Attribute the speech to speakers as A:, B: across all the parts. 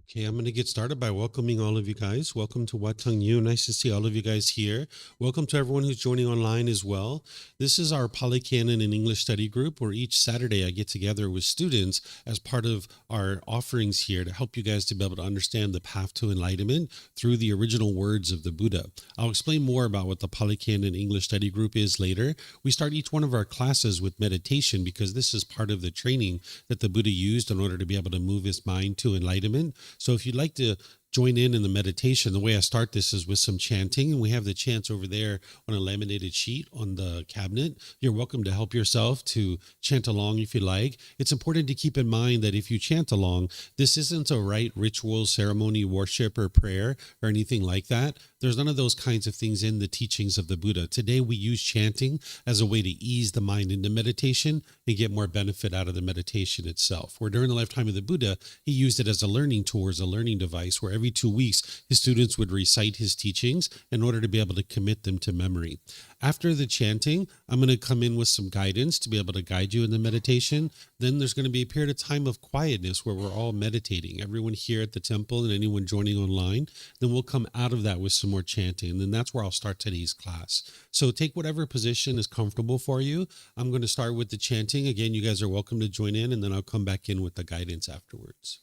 A: Okay, I'm going to get started by welcoming all of you guys. Welcome to Wat Tung Yu. Nice to see all of you guys here. Welcome to everyone who's joining online as well. This is our Pali Canon and English study group where each Saturday I get together with students as part of our offerings here to help you guys to be able to understand the path to enlightenment through the original words of the Buddha. I'll explain more about what the Pali Canon English study group is later. We start each one of our classes with meditation because this is part of the training that the Buddha used in order to be able to move his mind to enlightenment. So if you'd like to join in the meditation, the way I start this is with some chanting, and we have the chants over there on a laminated sheet on the cabinet. You're welcome to help yourself to chant along if you like. It's important to keep in mind that if you chant along, this isn't a rite, ritual, ceremony, worship, or prayer, or anything like that. There's none of those kinds of things in the teachings of the Buddha. Today, we use chanting as a way to ease the mind into meditation and get more benefit out of the meditation itself. Where during the lifetime of the Buddha, he used it as a learning tool, as a learning device, where every 2 weeks, his students would recite his teachings in order to be able to commit them to memory. After the chanting, I'm going to come in with some guidance to be able to guide you in the meditation. Then there's going to be a period of time of quietness where we're all meditating, everyone here at the temple and anyone joining online. Then we'll come out of that with some more chanting. And then that's where I'll start today's class. So take whatever position is comfortable for you. I'm going to start with the chanting. Again, you guys are welcome to join in, and then I'll come back in with the guidance afterwards.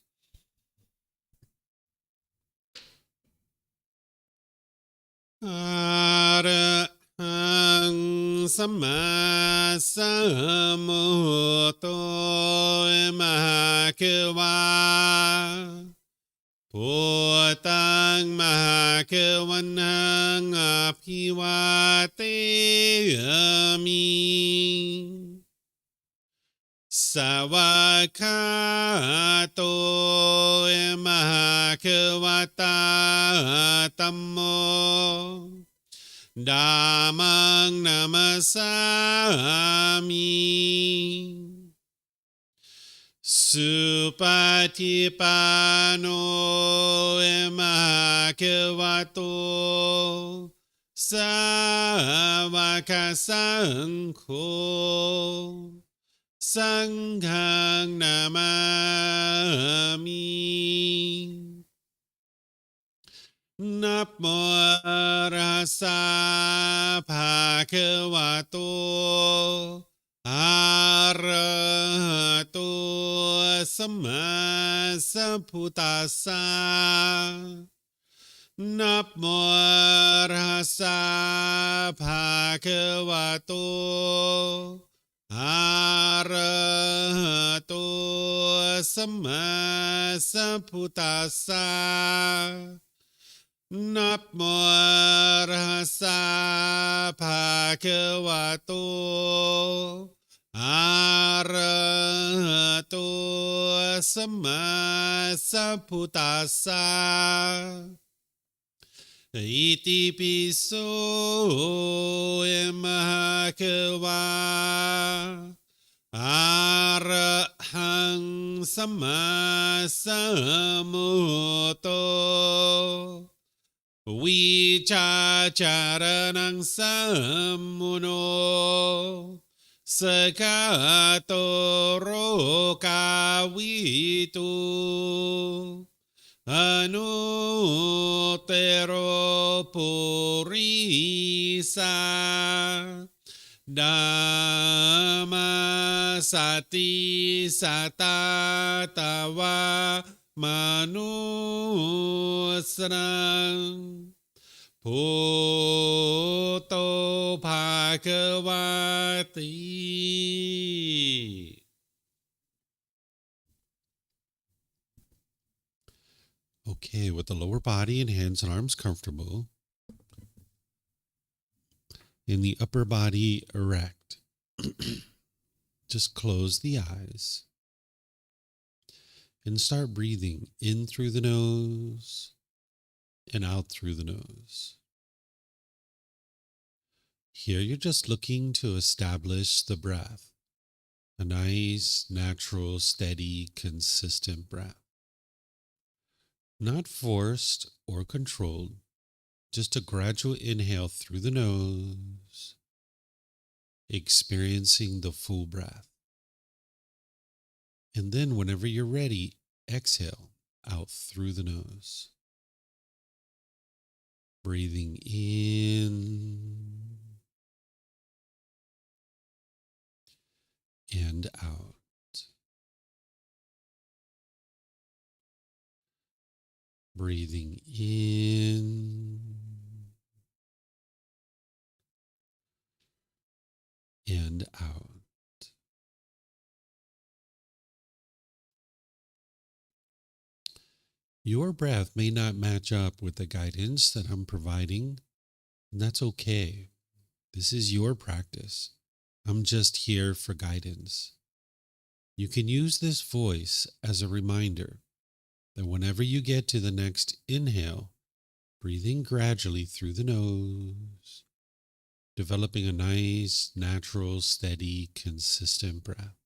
A: Arahang Sama Sambuddho Mahakewa Bhutang Mahakewanang Abhivateyami Savakato Mahakevata Tammo Dhammang Namasami Supatipano Mahakevato Savakasangho Sanghang Namami Namo Rasa Bhagavato Arahato Sama Sambuddhassa Namo Rasa Bhagavato Arahato Sama Sambuddhassa Namo Rasa Bhagavato Arahato Sama Sambuddhassa Iti piso Mahakewa Arahang Sama Sambuddho Vicacaranang Sammuno Sakato Rokawitu Anutero Purisa Dhamma Sati Satatawa Manusrang Bhutto Bhagavati. Okay, with the lower body and hands and arms comfortable, and the upper body erect. Just close the eyes and start breathing in through the nose and out through the nose. Here you're just looking to establish the breath, a nice, natural, steady, consistent breath. Not forced or controlled, just a gradual inhale through the nose, experiencing the full breath. And then whenever you're ready, exhale out through the nose. Breathing in and out. Breathing in and out. Your breath may not match up with the guidance that I'm providing, and that's okay. This is your practice. I'm just here for guidance. You can use this voice as a reminder that whenever you get to the next inhale, breathing gradually through the nose, developing a nice, natural, steady, consistent breath.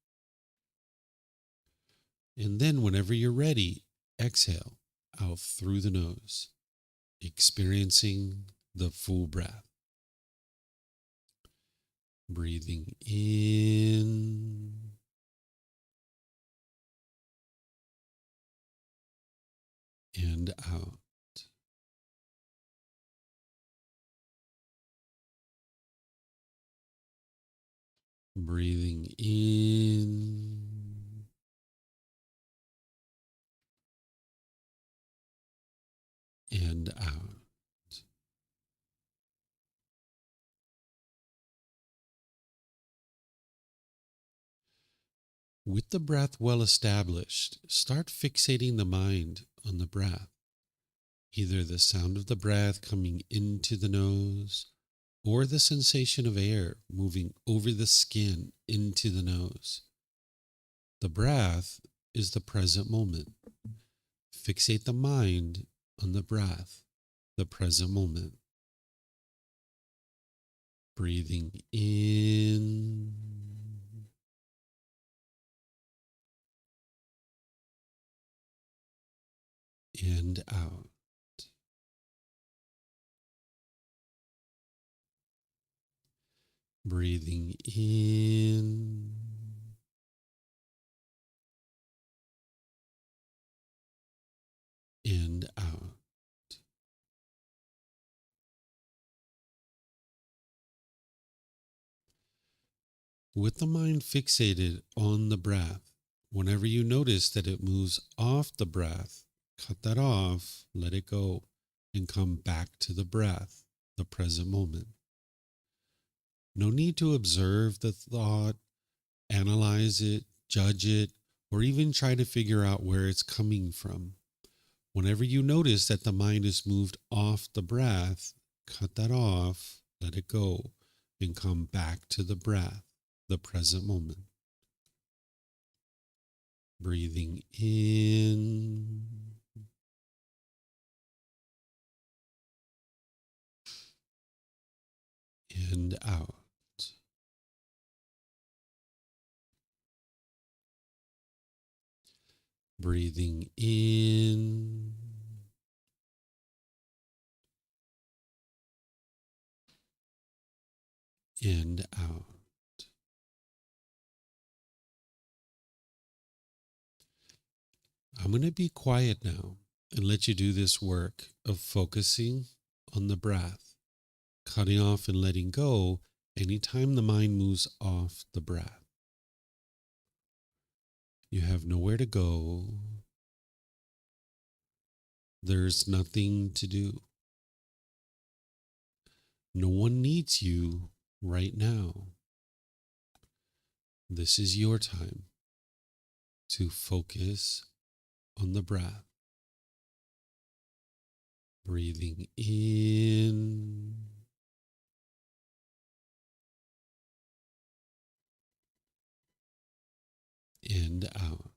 A: And then whenever you're ready, exhale out through the nose, experiencing the full breath. Breathing in and out. Breathing in and out. With the breath well established, start fixating the mind on the breath, either the sound of the breath coming into the nose or the sensation of air moving over the skin into the nose. The breath is the present moment. Fixate the mind on the breath, the present moment. Breathing in and out. Breathing in and out. With the mind fixated on the breath, whenever you notice that it moves off the breath, cut that off, let it go, and come back to the breath, the present moment. No need to observe the thought, analyze it, judge it, or even try to figure out where it's coming from. Whenever you notice that the mind is moved off the breath, cut that off, let it go, and come back to the breath, the present moment. Breathing in and out. Breathing in and out. I'm going to be quiet now and let you do this work of focusing on the breath, cutting off and letting go anytime the mind moves off the breath. You have nowhere to go. There's nothing to do. No one needs you right now. This is your time to focus on the breath. Breathing in and out.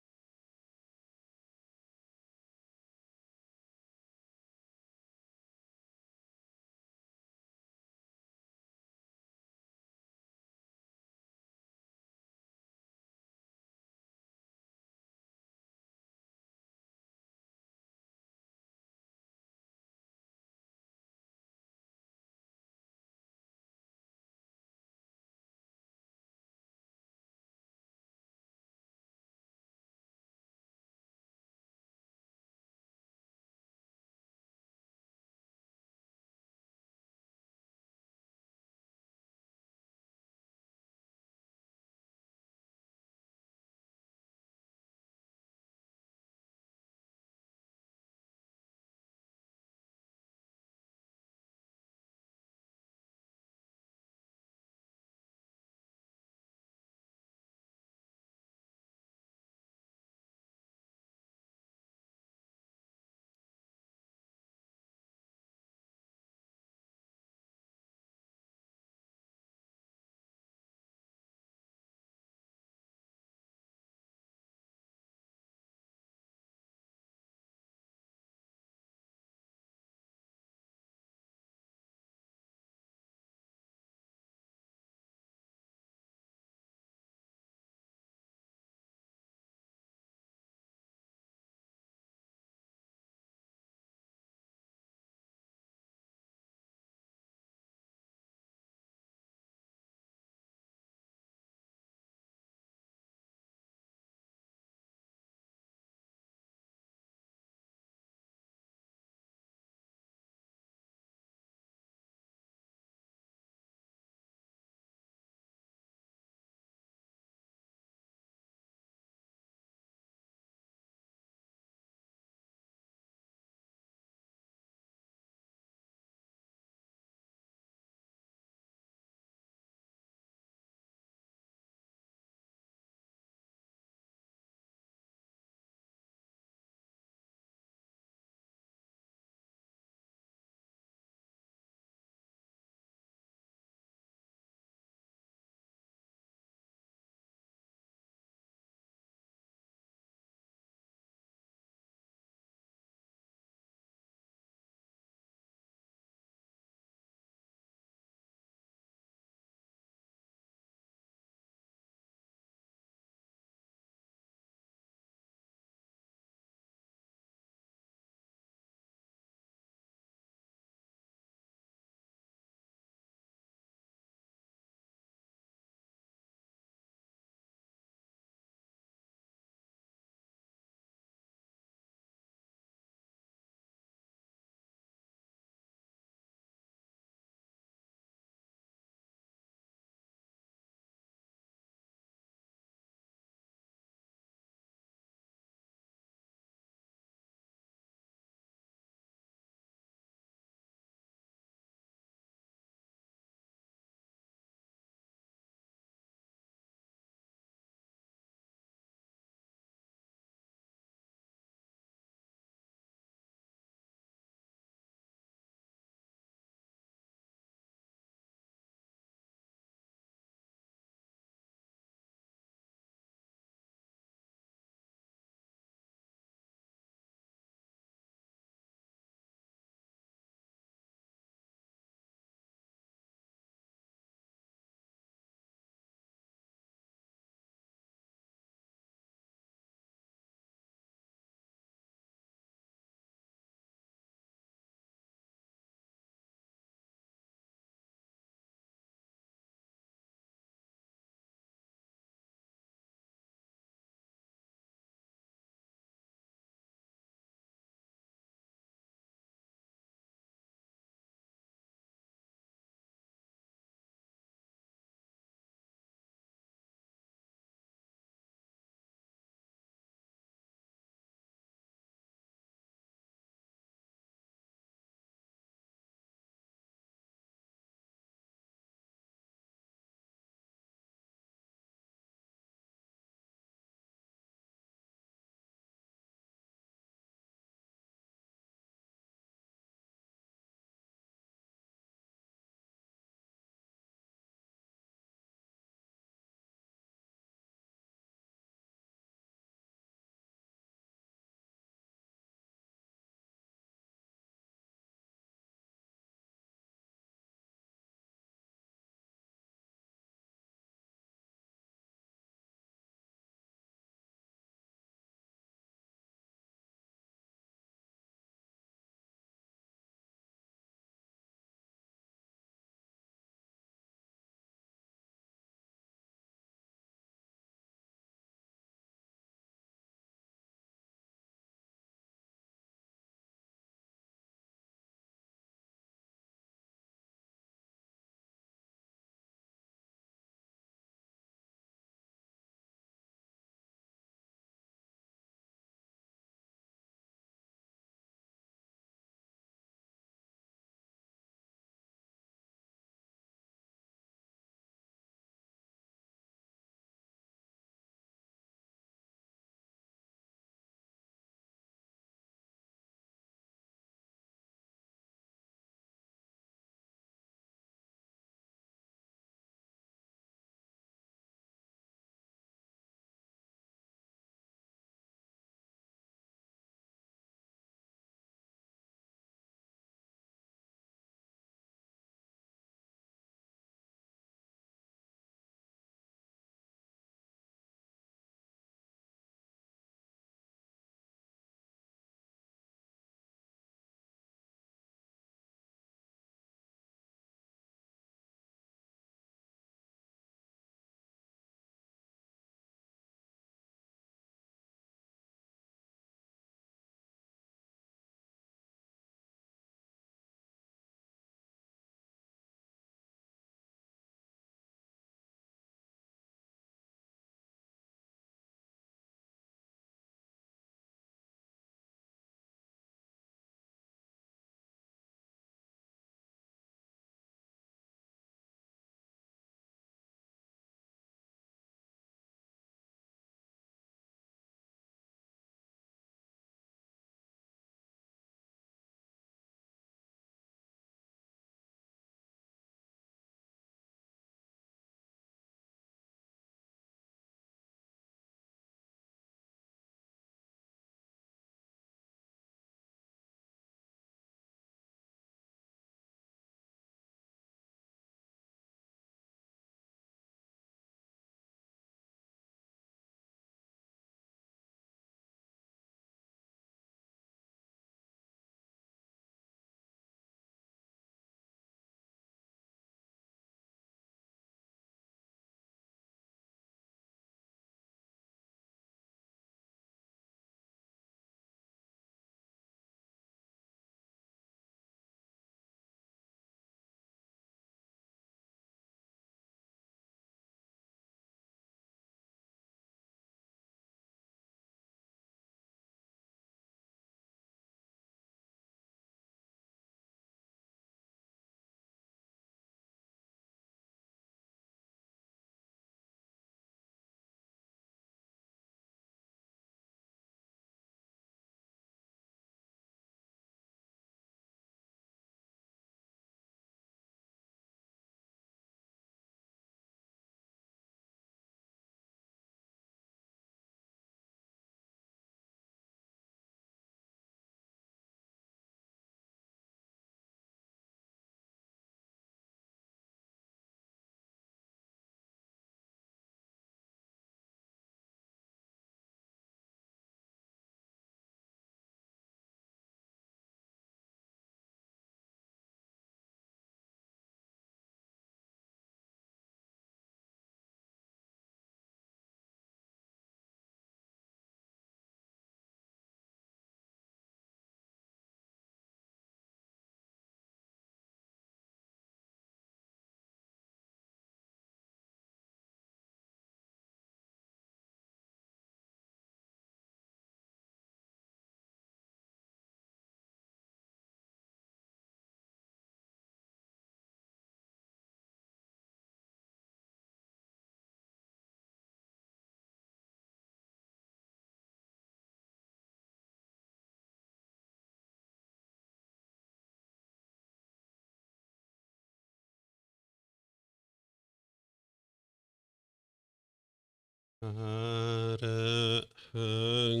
A: อะหัง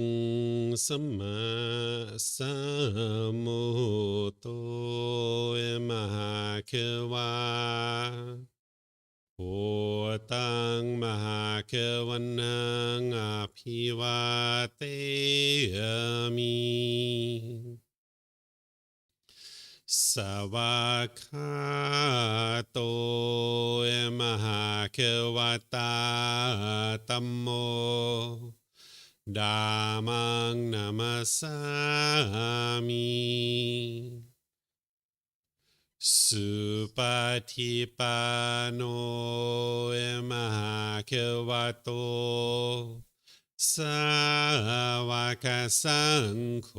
A: สัมมาสัมพุทโธมหาเขวาโอตังมหาเขวันนังอภิวาเตมิสวากขาโตมหาเขวตาตัมโมดามังนามาสามิสุปฏิปันโนมหาเขวโตสาวกสังโฆ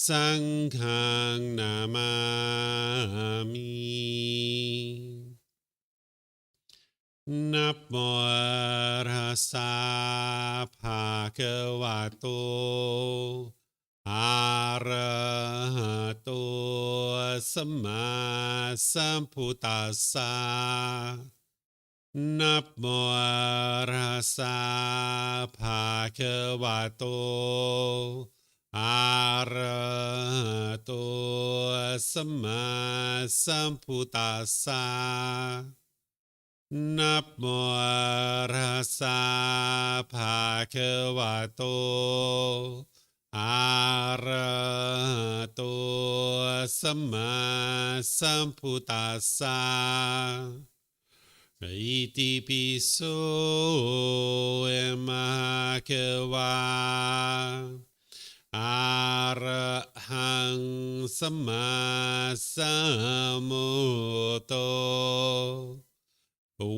A: สังฆังนามามินับโมตัสสะภะคะวะโตอะระหะโตสัมมาสัมพุทธัสสะนับโมตัสสะภะคะวะโตอะระหะโตสัมมาสัมพุทธัสสะนับโมตัสสะภะคะวะโตอะระหะโตสัมมาสัมพุทธัสสะอิติปิโสมหาเขวาอะระหังสัมมาสัมพุทโธ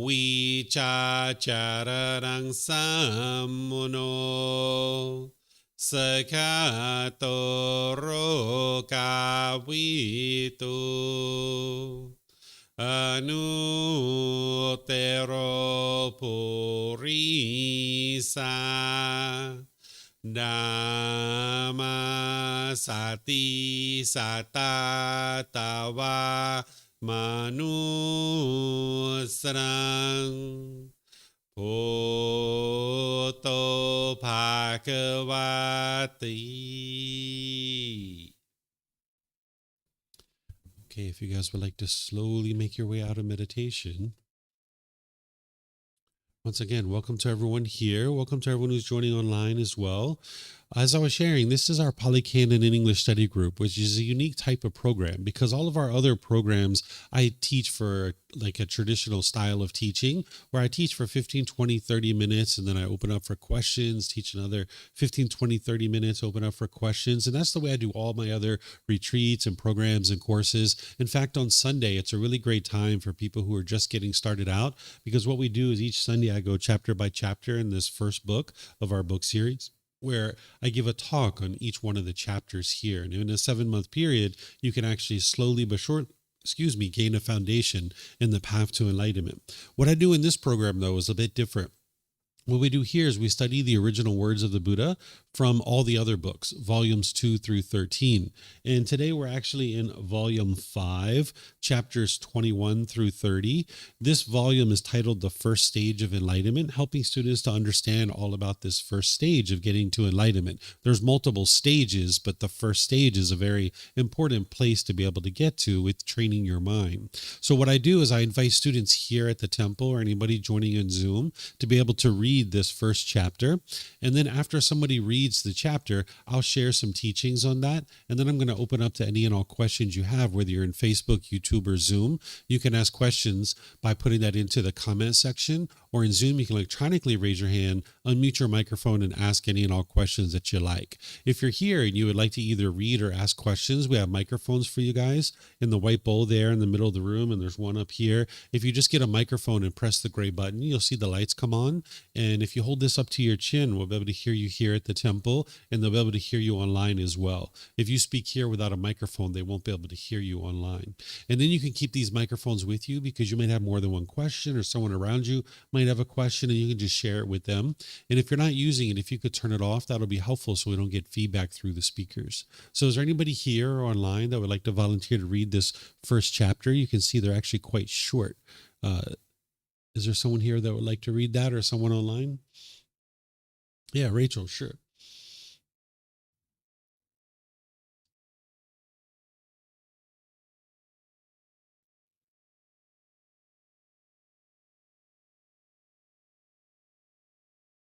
A: วิชาจารนังสัมมุโนสกขาโตโรกาวิตุอนุเตโรปุริสาดามาสติสัตตาตาวามนุสรังพุทโธภาควาติ Okay, if you guys would like to slowly make your way out of meditation. Once again, welcome to everyone here. Welcome to everyone who's joining online as well. As I was sharing, this is our Pali Canon in English study group, which is a unique type of program because all of our other programs, I teach for like a traditional style of teaching where I teach for 15, 20, 30 minutes, and then I open up for questions, teach another 15, 20, 30 minutes, open up for questions. And that's the way I do all my other retreats and programs and courses. In fact, on Sunday, it's a really great time for people who are just getting started out because what we do is each Sunday I go chapter by chapter in this first book of our book series, where I give a talk on each one of the chapters here. And in a 7-month period, you can actually slowly but gain a foundation in the path to enlightenment. What I do in this program, though, is a bit different. What we do here is we study the original words of the Buddha from all the other books, volumes 2 through 13. And today we're actually in volume 5, chapters 21 through 30. This volume is titled The First Stage of Enlightenment, helping students to understand all about this first stage of getting to enlightenment. There's multiple stages, but the first stage is a very important place to be able to get to with training your mind. So what I do is I invite students here at the temple or anybody joining in Zoom to be able to read this first chapter, and then after somebody reads the chapter, I'll share some teachings on that, and then I'm going to open up to any and all questions you have, whether you're in Facebook, YouTube, or Zoom. You can ask questions by putting that into the comment section, or in Zoom, you can electronically raise your hand, unmute your microphone, and ask any and all questions that you like. If you're here and you would like to either read or ask questions, we have microphones for you guys in the white bowl there in the middle of the room, and there's one up here. If you just get a microphone and press the gray button, you'll see the lights come on. And if you hold this up to your chin, we'll be able to hear you here at the temple, and they'll be able to hear you online as well. If you speak here without a microphone, they won't be able to hear you online. And then you can keep these microphones with you because you might have more than one question, or someone around you might have a question, and you can just share it with them. And if you're not using it, if you could turn it off, that'll be helpful so we don't get feedback through the speakers. So is there anybody here or online that would like to volunteer to read this first chapter? You can see they're actually quite short. Is there someone here that would like to read that, or someone online? Yeah, Rachel, sure.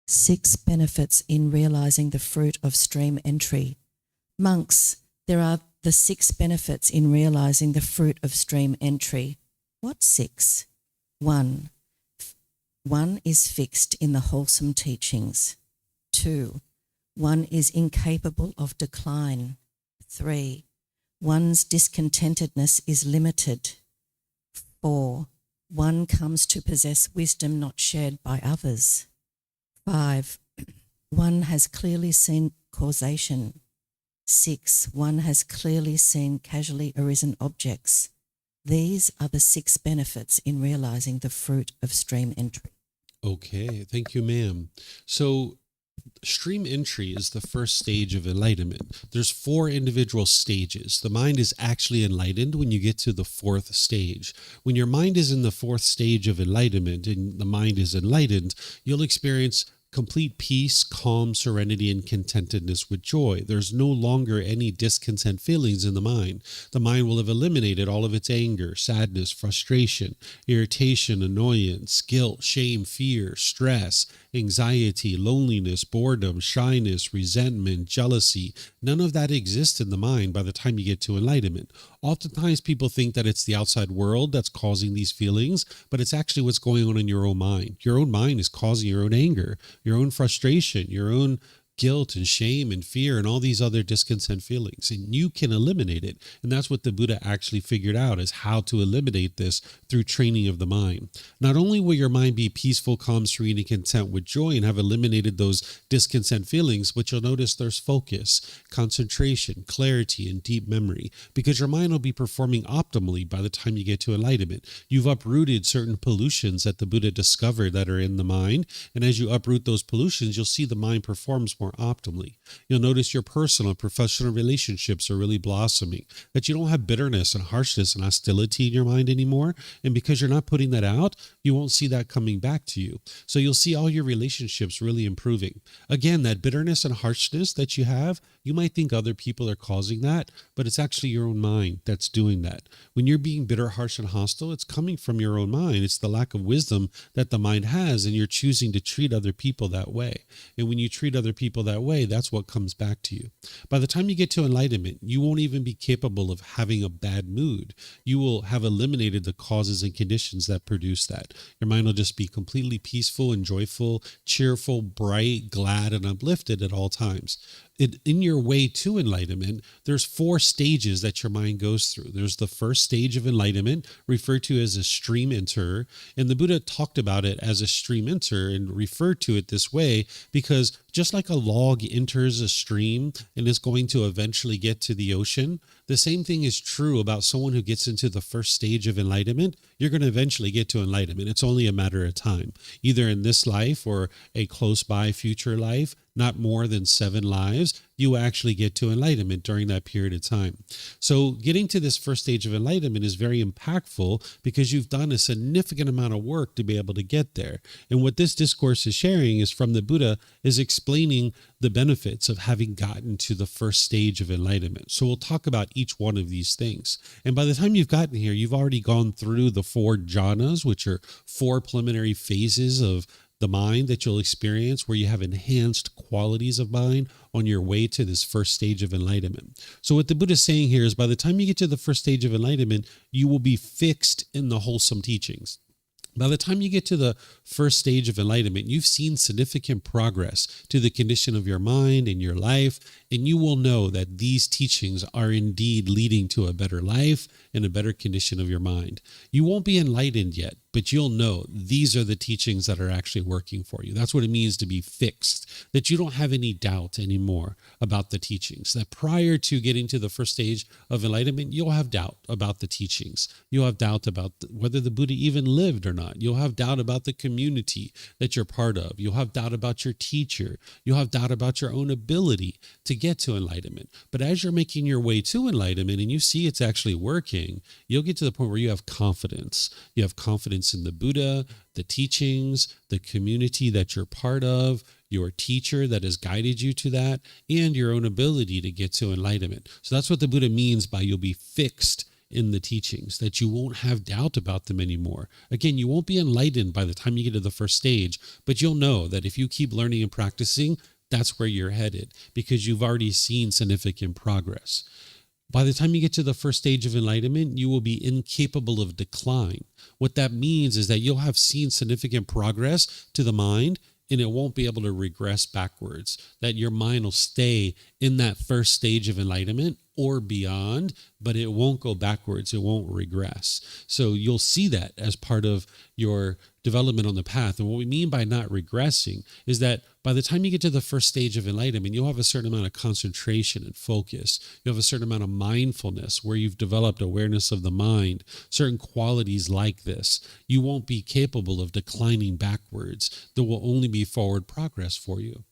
B: Six benefits in realizing the fruit of stream entry. Monks, there are the 6 benefits in realizing the fruit of stream entry. What 6? 1. One is fixed in the wholesome teachings. 2. One is incapable of decline. 3. One's discontentedness is limited. 4. One comes to possess wisdom not shared by others. 5. One has clearly seen causation. 6. One has clearly seen casually arisen objects. These are the 6 benefits in realizing the fruit of stream entry.
A: Okay, thank you, ma'am. So stream entry is the first stage of enlightenment. There's 4 individual stages. The mind is actually enlightened when you get to the 4th stage. When your mind is in the 4th stage of enlightenment and the mind is enlightened, you'll experience complete peace, calm, serenity, and contentedness with joy. There's no longer any discontent feelings in the mind. The mind will have eliminated all of its anger, sadness, frustration, irritation, annoyance, guilt, shame, fear, stress, anxiety, loneliness, boredom, shyness, resentment, jealousy. None of that exists in the mind by the time you get to enlightenment. Oftentimes people think that it's the outside world that's causing these feelings, but it's actually what's going on in your own mind. Your own mind is causing your own anger, your own frustration, your own guilt and shame and fear and all these other discontent feelings, and you can eliminate it. And that's what the Buddha actually figured out, is how to eliminate this through training of the mind. Not only will your mind be peaceful, calm, serene, and content with joy and have eliminated those discontent feelings, but you'll notice there's focus, concentration, clarity, and deep memory, because your mind will be performing optimally by the time you get to enlightenment. You've uprooted certain pollutions that the Buddha discovered that are in the mind, and as you uproot those pollutions, you'll see the mind performs more optimally. You'll notice your personal and professional relationships are really blossoming, that you don't have bitterness and harshness and hostility in your mind anymore. And because you're not putting that out, you won't see that coming back to you. So you'll see all your relationships really improving. Again, that bitterness and harshness that you have, you might think other people are causing that, but it's actually your own mind that's doing that. When you're being bitter, harsh, and hostile, it's coming from your own mind. It's the lack of wisdom that the mind has, and you're choosing to treat other people that way. And when you treat other people that way, that's what comes back to you. By the time you get to enlightenment, you won't even be capable of having a bad mood. You will have eliminated the causes and conditions that produce that. Your mind will just be completely peaceful and joyful, cheerful, bright, glad, and uplifted at all times. In your way to enlightenment, there's 4 stages that your mind goes through. There's the first stage of enlightenment, referred to as a stream enter, and the Buddha talked about it as a stream enter and referred to it this way because just like a log enters a stream and is going to eventually get to the ocean, the same thing is true about someone who gets into the first stage of enlightenment. You're going to eventually get to enlightenment. It's only a matter of time, either in this life or a close by future life. Not more than 7 lives, you actually get to enlightenment during that period of time. So getting to this first stage of enlightenment is very impactful because you've done a significant amount of work to be able to get there. And what this discourse is sharing is from the Buddha, is explaining the benefits of having gotten to the first stage of enlightenment. So we'll talk about each one of these things. And by the time you've gotten here, you've already gone through the 4 jhanas, which are 4 preliminary phases of the mind that you'll experience, where you have enhanced qualities of mind on your way to this first stage of enlightenment. So what the Buddha is saying here is by the time you get to the first stage of enlightenment, you will be fixed in the wholesome teachings. By the time you get to the first stage of enlightenment, you've seen significant progress to the condition of your mind and your life, and you will know that these teachings are indeed leading to a better life and a better condition of your mind. You won't be enlightened yet, but you'll know these are the teachings that are actually working for you. That's what it means to be fixed, that you don't have any doubt anymore about the teachings, that prior to getting to the first stage of enlightenment, you'll have doubt about the teachings. You'll have doubt about whether the Buddha even lived or not. not. You'll have doubt about the community that you're part of. You'll have doubt about your teacher. You'll have doubt about your own ability to get to enlightenment. But as you're making your way to enlightenment and you see it's actually working, you'll get to the point where you have confidence. You have confidence in the Buddha, the teachings, the community that you're part of, your teacher that has guided you to that, and your own ability to get to enlightenment. So that's what the Buddha means by you'll be fixed in the teachings, that you won't have doubt about them anymore. Again, you won't be enlightened by the time you get to the first stage, but you'll know that if you keep learning and practicing, that's where you're headed because you've already seen significant progress. By the time you get to the first stage of enlightenment, you will be incapable of decline. What that means is that you'll have seen significant progress to the mind, and it won't be able to regress backwards, that your mind will stay in that first stage of enlightenment or beyond, but it won't go backwards. It won't regress. So you'll see that as part of your development on the path. And what we mean by not regressing is that by the time you get to the first stage of enlightenment, you'll have a certain amount of concentration and focus. You'll have a certain amount of mindfulness where you've developed awareness of the mind, certain qualities like this. You won't be capable of declining backwards. There will only be forward progress for you.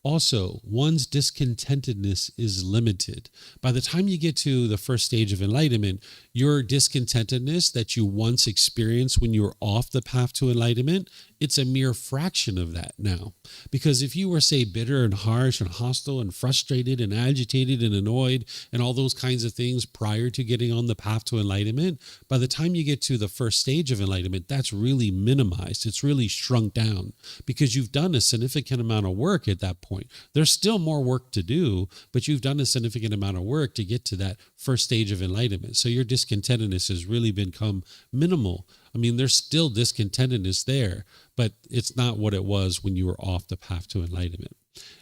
A: Also, one's discontentedness is limited. By the time you get to the first stage of enlightenment, your discontentedness that you once experienced when you were off the path to enlightenment, it's a mere fraction of that now. Because if you were, say, bitter and harsh and hostile and frustrated and agitated and annoyed and all those kinds of things prior to getting on the path to enlightenment, by the time you get to the first stage of enlightenment, that's really minimized. It's really shrunk down because you've done a significant amount of work at that point. There's still more work to do, but you've done a significant amount of work to get to that first stage of enlightenment. So your discontentedness has really become minimal. I mean, there's still discontentedness there, but it's not what it was when you were off the path to enlightenment.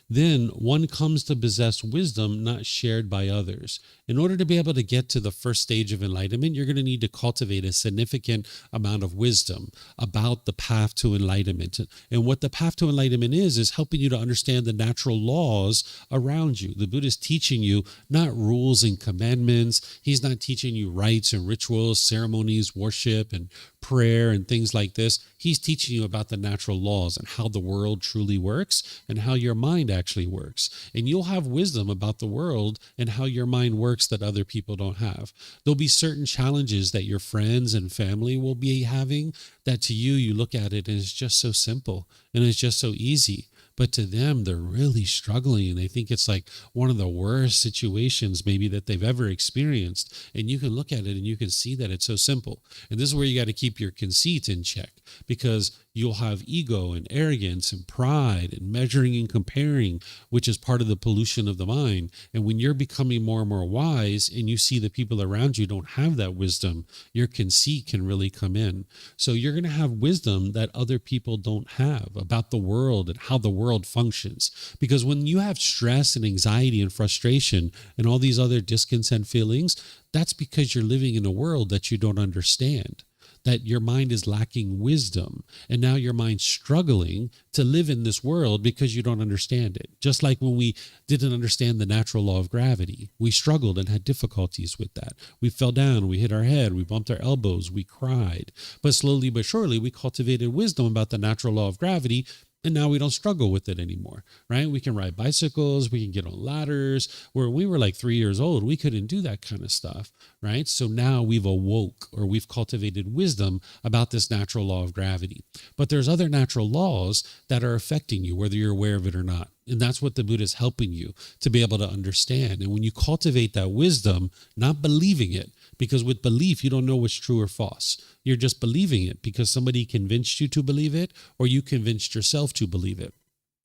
A: Then one comes to possess wisdom not shared by others. In order to be able to get to the first stage of enlightenment, you're going to need to cultivate a significant amount of wisdom about the path to enlightenment. And what the path to enlightenment is helping you to understand the natural laws around you. The Buddha is teaching you not rules and commandments. He's not teaching you rites and rituals, ceremonies, worship, and prayer and things like this. He's teaching you about the natural laws and how the world truly works and how your mind actually works. And you'll have wisdom about the world and how your mind works that other people don't have. There'll be certain challenges that your friends and family will be having that to you, you look at it and it's just so simple and it's just so easy. But to them, they're really struggling and they think it's like one of the worst situations maybe that they've ever experienced. And you can look at it and you can see that it's so simple. And this is where you got to keep your conceit in check because you'll have ego and arrogance and pride and measuring and comparing, which is part of the pollution of the mind. And when you're becoming more and more wise and you see the people around you don't have that wisdom, your conceit can really come in. So you're going to have wisdom that other people don't have about the world and how the world functions. Because when you have stress and anxiety and frustration and all these other discontent feelings, that's because you're living in a world that you don't understand, that your mind is lacking wisdom. And now your mind's struggling to live in this world because you don't understand it. Just like when we didn't understand the natural law of gravity, we struggled and had difficulties with that. We fell down, we hit our head, we bumped our elbows, we cried. But slowly but surely, we cultivated wisdom about the natural law of gravity. And now we don't struggle with it anymore, right? We can ride bicycles, we can get on ladders. Where we were like 3 years old, we couldn't do that kind of stuff, right? So now we've awoke or we've cultivated wisdom about this natural law of gravity. But there's other natural laws that are affecting you, whether you're aware of it or not. And that's what the Buddha is helping you to be able to understand. And when you cultivate that wisdom, not believing it, because with belief, you don't know what's true or false. You're just believing it because somebody convinced you to believe it or you convinced yourself to believe it.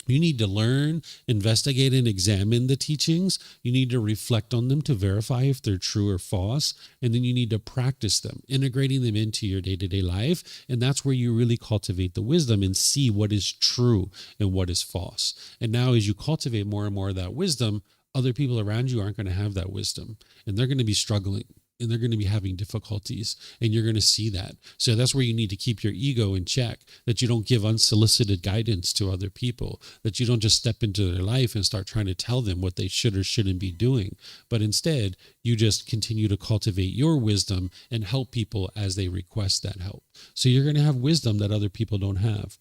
A: You need to learn, investigate, and examine the teachings. You need to reflect on them to verify if they're true or false. And then you need to practice them, integrating them into your day-to-day life. And that's where you really cultivate the wisdom and see what is true and what is false. And now as you cultivate more and more of that wisdom, other people around you aren't going to have that wisdom. And they're going to be struggling. and they're going to be having difficulties, and you're going to see that. So that's where you need to keep your ego in check, that you don't give unsolicited guidance to other people, that you don't just step into their life and start trying to tell them what they should or shouldn't be doing, but instead you just continue to cultivate your wisdom and help people as they request that help. So you're going to have wisdom that other people don't have.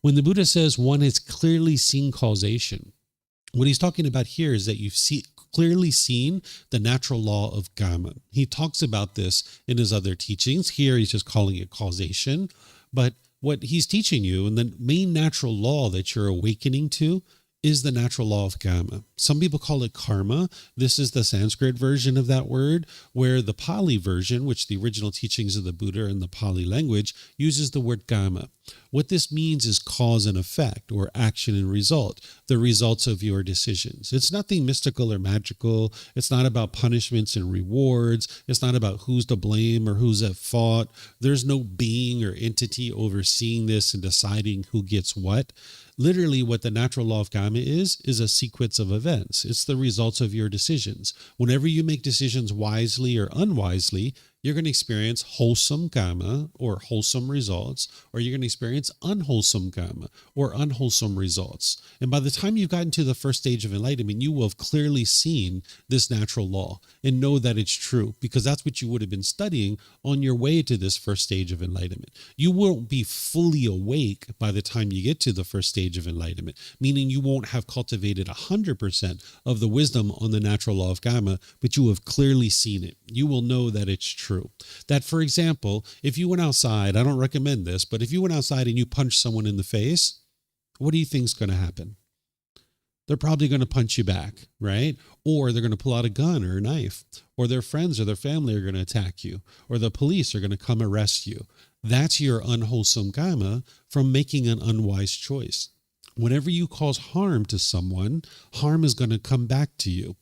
A: When the Buddha says one has clearly seen causation, what he's talking about here is that you've clearly seen the natural law of karma. He talks about this in his other teachings. Here he's just calling it causation. But what he's teaching you, and the main natural law that you're awakening to, is the natural law of karma. Some people call it karma. This is the Sanskrit version of that word, where the Pali version, which the original teachings of the Buddha in the Pali language, uses the word karma. What this means is cause and effect, or action and result, the results of your decisions. It's nothing mystical or magical. It's not about punishments and rewards. It's not about who's to blame or who's at fault. There's no being or entity overseeing this and deciding who gets what. Literally, what the natural law of karma is a sequence of events. It's the results of your decisions. Whenever you make decisions wisely or unwisely, you're going to experience wholesome karma or wholesome results, or you're going to experience unwholesome karma or unwholesome results. And by the time you've gotten to the first stage of enlightenment, you will have clearly seen this natural law and know that it's true, because that's what you would have been studying on your way to this first stage of enlightenment. You won't be fully awake by the time you get to the first stage of enlightenment, meaning you won't have cultivated 100% of the wisdom on the natural law of karma, but you have clearly seen it. You will know that it's true. That, for example, if you went outside, I don't recommend this, but if you went outside and you punched someone in the face, what do you think is going to happen? They're probably going to punch you back, right? Or they're going to pull out a gun or a knife, or their friends or their family are going to attack you, or the police are going to come arrest you. That's your unwholesome karma from making an unwise choice. Whenever you cause harm to someone, harm is going to come back to you.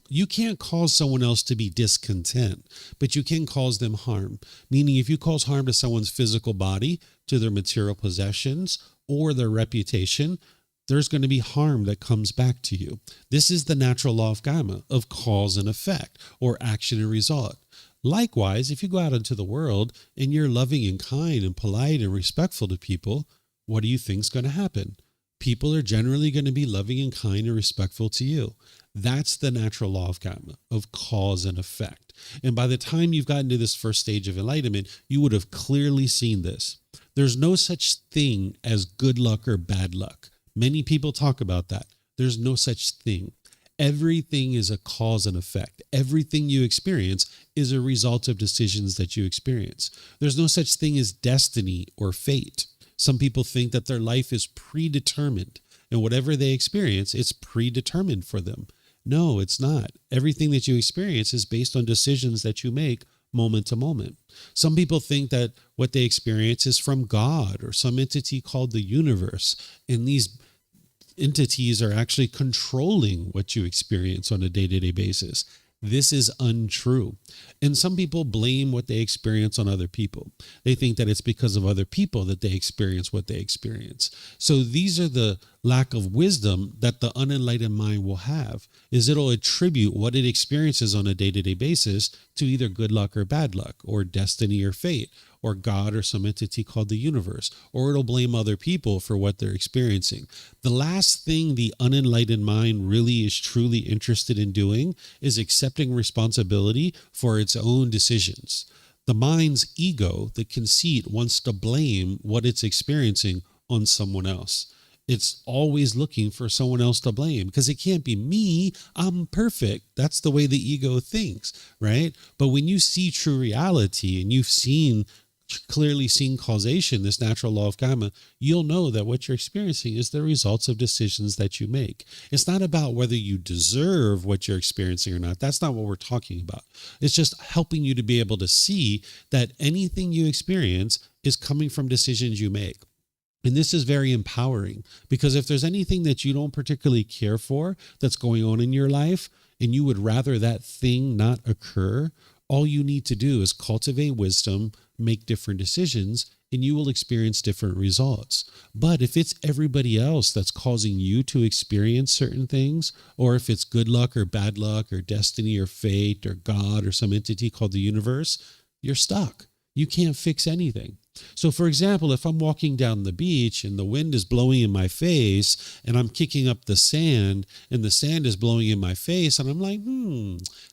A: You can't cause someone else to be discontent, but you can cause them harm. Meaning, if you cause harm to someone's physical body, to their material possessions, or their reputation, there's going to be harm that comes back to you. This is the natural law of karma, of cause and effect, or action and result. Likewise, if you go out into the world and you're loving and kind and polite and respectful to people, what do you think is going to happen? People are generally going to be loving and kind and respectful to you. That's the natural law of karma, of cause and effect. And by the time you've gotten to this first stage of enlightenment, you would have clearly seen this. There's no such thing as good luck or bad luck. Many people talk about that. There's no such thing. Everything is a cause and effect. Everything you experience is a result of decisions that you experience. There's no such thing as destiny or fate. Some people think that their life is predetermined, and whatever they experience, it's predetermined for them. No, it's not. Everything that you experience is based on decisions that you make moment to moment. Some people think that what they experience is from God or some entity called the universe, and these entities are actually controlling what you experience on a day-to-day basis. This is untrue. And some people blame what they experience on other people. They think that it's because of other people that they experience what they experience. So these are the lack of wisdom that the unenlightened mind will have, is it'll attribute what it experiences on a day-to-day basis to either good luck or bad luck, or destiny or fate, or God or some entity called the universe, or it'll blame other people for what they're experiencing. The last thing the unenlightened mind really is truly interested in doing is accepting responsibility for its own decisions. The mind's ego, the conceit, wants to blame what it's experiencing on someone else. It's always looking for someone else to blame, because it can't be me. I'm perfect. That's the way the ego thinks, right? But when you see true reality and you've clearly seen causation, this natural law of karma, you'll know that what you're experiencing is the results of decisions that you make. It's not about whether you deserve what you're experiencing or not. That's not what we're talking about. It's just helping you to be able to see that anything you experience is coming from decisions you make. And this is very empowering, because if there's anything that you don't particularly care for that's going on in your life, and you would rather that thing not occur, all you need to do is cultivate wisdom, make different decisions, and you will experience different results. But if it's everybody else that's causing you to experience certain things, or if it's good luck or bad luck or destiny or fate or God or some entity called the universe, you're stuck. You can't fix anything. So, for example, if I'm walking down the beach and the wind is blowing in my face and I'm kicking up the sand and the sand is blowing in my face and I'm like,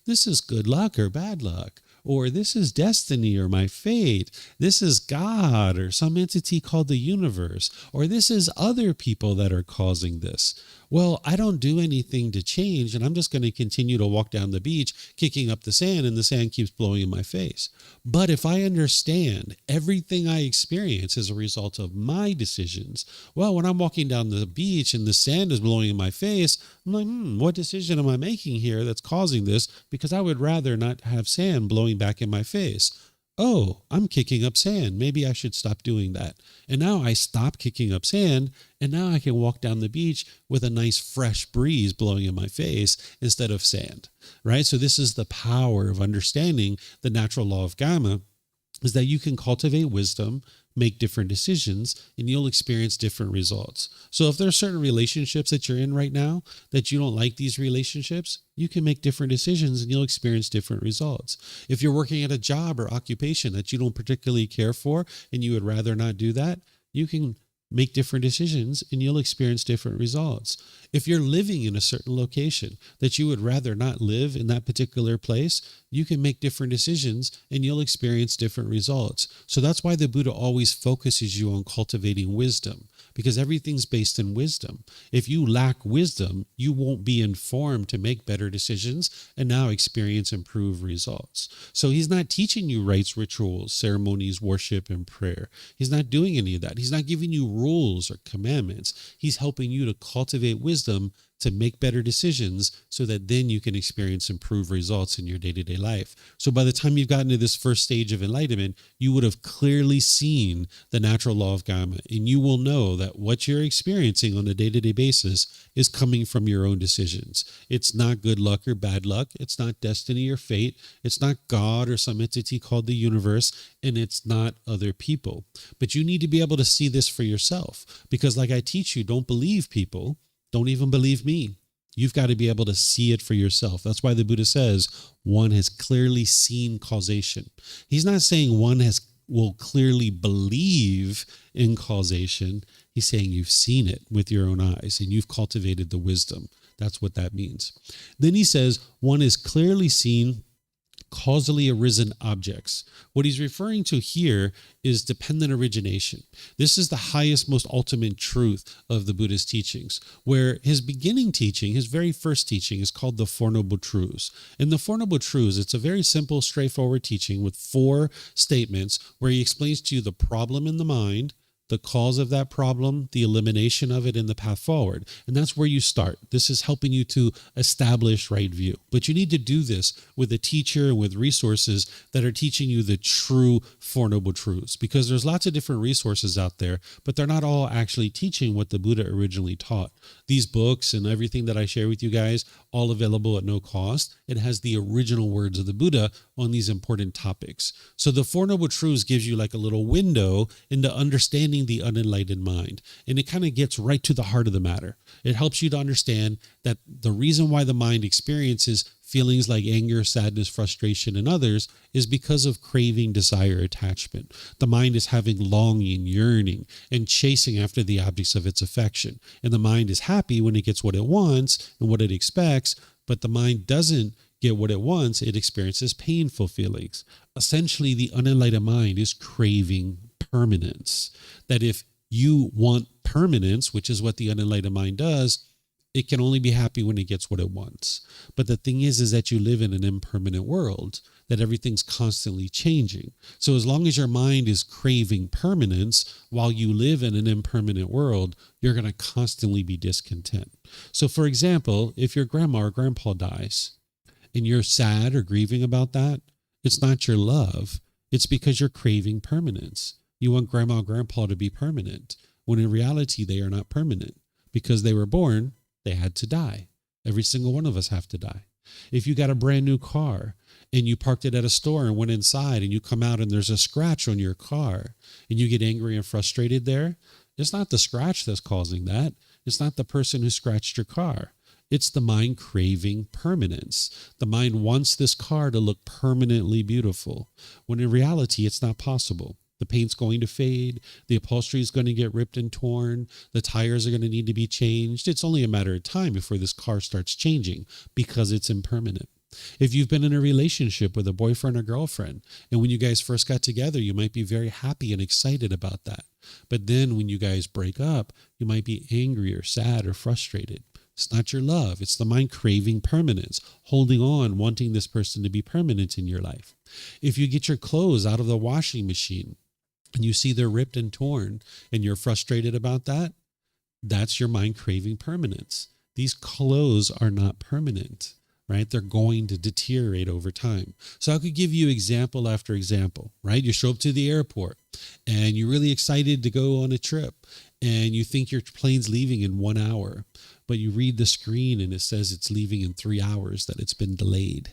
A: this is good luck or bad luck, or this is destiny or my fate, this is God or some entity called the universe, or this is other people that are causing this. Well, I don't do anything to change, and I'm just going to continue to walk down the beach, kicking up the sand, and the sand keeps blowing in my face. But if I understand everything I experience as a result of my decisions, well, when I'm walking down the beach and the sand is blowing in my face, I'm like, what decision am I making here that's causing this? Because I would rather not have sand blowing back in my face. Oh, I'm kicking up sand. Maybe I should stop doing that. And now I stop kicking up sand, and now I can walk down the beach with a nice fresh breeze blowing in my face instead of sand, right? So this is the power of understanding the natural law of Gotama, is that you can cultivate wisdom, make different decisions, and you'll experience different results. So if there are certain relationships that you're in right now that you don't like these relationships, you can make different decisions and you'll experience different results. If you're working at a job or occupation that you don't particularly care for and you would rather not do that, you can make different decisions and you'll experience different results. If you're living in a certain location that you would rather not live in that particular place, you can make different decisions and you'll experience different results. So that's why the Buddha always focuses you on cultivating wisdom, because everything's based in wisdom. If you lack wisdom, you won't be informed to make better decisions and now experience improved results. So he's not teaching you rites, rituals, ceremonies, worship, and prayer. He's not doing any of that. He's not giving you rules or commandments. He's helping you to cultivate wisdom to make better decisions so that then you can experience improved results in your day-to-day life. So by the time you've gotten to this first stage of enlightenment, you would have clearly seen the natural law of Gotama, and you will know that what you're experiencing on a day-to-day basis is coming from your own decisions. It's not good luck or bad luck. It's not destiny or fate. It's not God or some entity called the universe, and it's not other people. But you need to be able to see this for yourself, because like I teach you, don't believe people. Don't even believe me. You've got to be able to see it for yourself. That's why the Buddha says one has clearly seen causation. He's not saying one will clearly believe in causation. He's saying you've seen it with your own eyes and you've cultivated the wisdom. That's what that means. Then he says one is clearly seen causally arisen objects. What he's referring to here is dependent origination. This is the highest, most ultimate truth of the Buddha's teachings, where his beginning teaching, his very first teaching, is called the Four Noble Truths. In the Four Noble Truths, it's a very simple, straightforward teaching with 4 statements where he explains to you the problem in the mind, the cause of that problem, the elimination of it, and the path forward. And that's where you start. This is helping you to establish right view. But you need to do this with a teacher and with resources that are teaching you the true Four Noble Truths, because there's lots of different resources out there, but they're not all actually teaching what the Buddha originally taught. These books and everything that I share with you guys, all available at no cost. It has the original words of the Buddha on these important topics. So the Four Noble Truths gives you like a little window into understanding the unenlightened mind. And it kind of gets right to the heart of the matter. It helps you to understand that the reason why the mind experiences feelings like anger, sadness, frustration, and others is because of craving, desire, attachment. The mind is having longing, yearning, and chasing after the objects of its affection. And the mind is happy when it gets what it wants and what it expects, but the mind doesn't get what it wants. It experiences painful feelings. Essentially, the unenlightened mind is craving permanence. That if you want permanence, which is what the unenlightened mind does, it can only be happy when it gets what it wants. But the thing is that you live in an impermanent world, that everything's constantly changing. So as long as your mind is craving permanence while you live in an impermanent world, you're going to constantly be discontent. So for example, if your grandma or grandpa dies and you're sad or grieving about that, it's not your love. It's because you're craving permanence. You want grandma or grandpa to be permanent, when in reality they are not permanent. Because they were born, they had to die. Every single one of us have to die. If you got a brand new car and you parked it at a store and went inside and you come out and there's a scratch on your car and you get angry and frustrated there, it's not the scratch that's causing that. It's not the person who scratched your car. It's the mind craving permanence. The mind wants this car to look permanently beautiful, when in reality, it's not possible. The paint's going to fade. The upholstery is going to get ripped and torn. The tires are going to need to be changed. It's only a matter of time before this car starts changing because it's impermanent. If you've been in a relationship with a boyfriend or girlfriend, and when you guys first got together, you might be very happy and excited about that. But then when you guys break up, you might be angry or sad or frustrated. It's not your love. It's the mind craving permanence, holding on, wanting this person to be permanent in your life. If you get your clothes out of the washing machine and you see they're ripped and torn and you're frustrated about that, that's your mind craving permanence. These clothes are not permanent, right? They're going to deteriorate over time. So I could give you example after example, right? You show up to the airport and you're really excited to go on a trip and you think your plane's leaving in 1 hour, but you read the screen and it says it's leaving in 3 hours, that it's been delayed,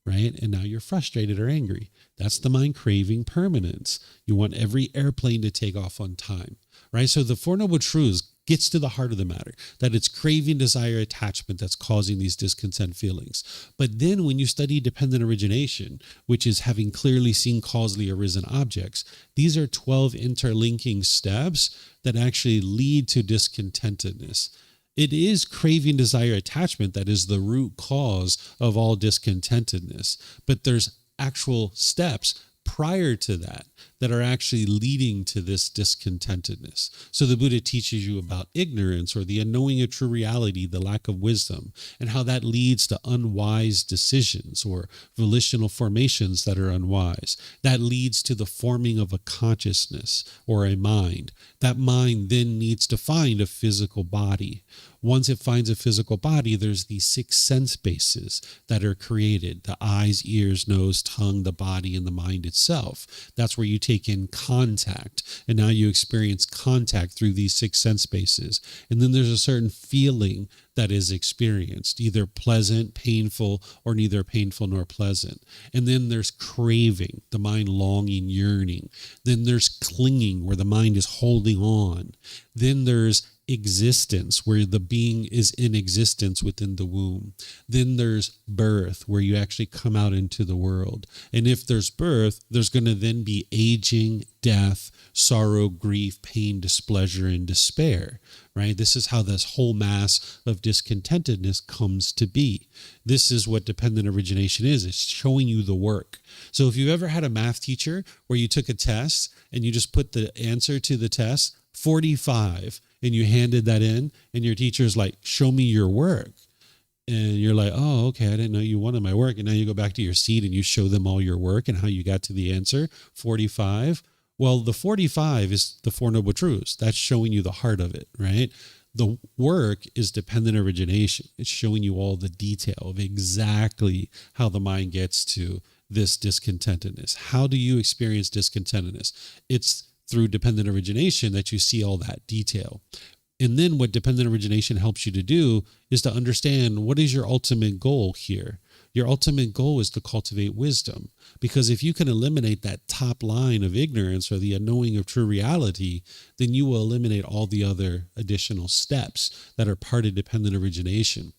A: right? And now you're frustrated or angry. That's the mind craving permanence. You want every airplane to take off on time, right? So the Four Noble Truths gets to the heart of the matter, that it's craving, desire, attachment that's causing these discontent feelings. But then when you study dependent origination, which is having clearly seen causally arisen objects, these are 12 interlinking steps that actually lead to discontentedness. It is craving, desire, attachment that is the root cause of all discontentedness. But there's actual steps prior to that that are actually leading to this discontentedness. So the Buddha teaches you about ignorance, or the unknowing of true reality, the lack of wisdom, and how that leads to unwise decisions or volitional formations that are unwise. That leads to the forming of a consciousness or a mind. That mind then needs to find a physical body. Once it finds a physical body, there's these 6 sense bases that are created: the eyes, ears, nose, tongue, the body, and the mind itself. That's where you take in contact, and now you experience contact through these 6 sense bases. And then there's a certain feeling that is experienced, either pleasant, painful, or neither painful nor pleasant. And then there's craving, the mind longing, yearning. Then there's clinging, where the mind is holding on. Then there's existence, where the being is in existence within the womb. Then there's birth, where you actually come out into the world. And if there's birth, there's going to then be aging, death, sorrow, grief, pain, displeasure, and despair, right? This is how this whole mass of discontentedness comes to be. This is what dependent origination is. It's showing you the work. So if you've ever had a math teacher where you took a test and you just put the answer to the test, 45, and you handed that in, and your teacher's like, show me your work. And you're like, oh, okay, I didn't know you wanted my work. And now you go back to your seat and you show them all your work and how you got to the answer, 45. Well, the 45 is the Four Noble Truths. That's showing you the heart of it, right? The work is dependent origination. It's showing you all the detail of exactly how the mind gets to this discontentedness. How do you experience discontentedness? It's through dependent origination that you see all that detail. And then what dependent origination helps you to do is to understand, what is your ultimate goal here? Your ultimate goal is to cultivate wisdom. Because if you can eliminate that top line of ignorance, or the unknowing of true reality, then you will eliminate all the other additional steps that are part of dependent origination.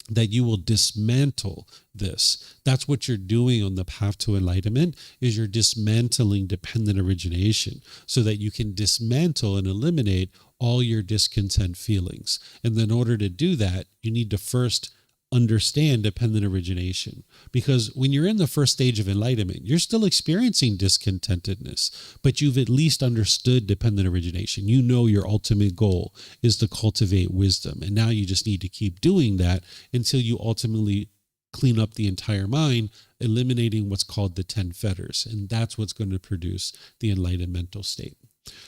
A: That you will dismantle this. That's what you're doing on the path to enlightenment, is you're dismantling dependent origination so that you can dismantle and eliminate all your discontent feelings. And in order to do that, you need to first understand dependent origination. Because when you're in the first stage of enlightenment, you're still experiencing discontentedness, but you've at least understood dependent origination. You know your ultimate goal is to cultivate wisdom. And now you just need to keep doing that until you ultimately clean up the entire mind, eliminating what's called the 10 fetters. And that's what's going to produce the enlightened mental state.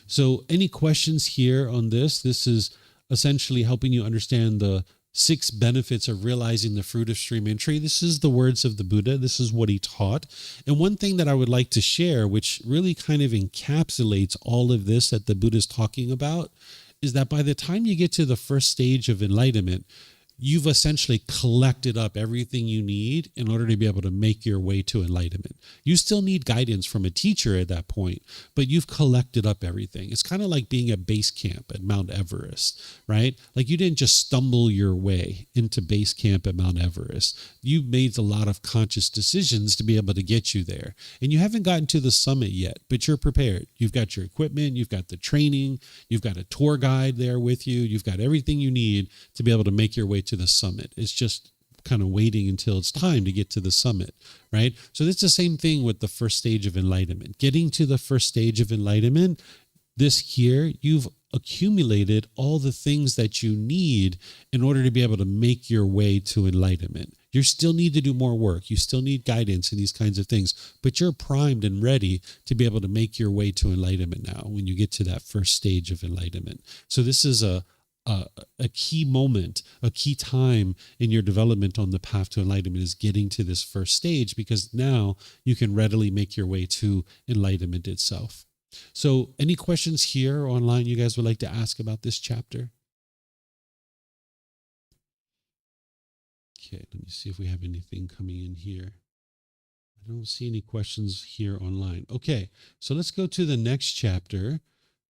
A: So any questions here on this? This is essentially helping you understand the 6 benefits of realizing the fruit of stream entry. This is the words of the Buddha. This is what he taught. And one thing that I would like to share, which really kind of encapsulates all of this that the Buddha is talking about, is that by the time you get to the first stage of enlightenment, you've essentially collected up everything you need in order to be able to make your way to enlightenment. You still need guidance from a teacher at that point, but you've collected up everything. It's kind of like being at base camp at Mount Everest, right? Like you didn't just stumble your way into base camp at Mount Everest. You made a lot of conscious decisions to be able to get you there. And you haven't gotten to the summit yet, but you're prepared. You've got your equipment, you've got the training, you've got a tour guide there with you, you've got everything you need to be able to make your way to the summit. It's just kind of waiting until it's time to get to the summit, right? So it's the same thing with the first stage of enlightenment. Getting to the first stage of enlightenment, this year, you've accumulated all the things that you need in order to be able to make your way to enlightenment. You still need to do more work. You still need guidance and these kinds of things, but you're primed and ready to be able to make your way to enlightenment now when you get to that first stage of enlightenment. So this is a key moment, a key time in your development on the path to enlightenment is getting to this first stage, because now you can readily make your way to enlightenment itself. So any questions here online you guys would like to ask about this chapter? Okay, let me see if we have anything coming in here. I don't see any questions here online. Okay, so let's go to the next chapter.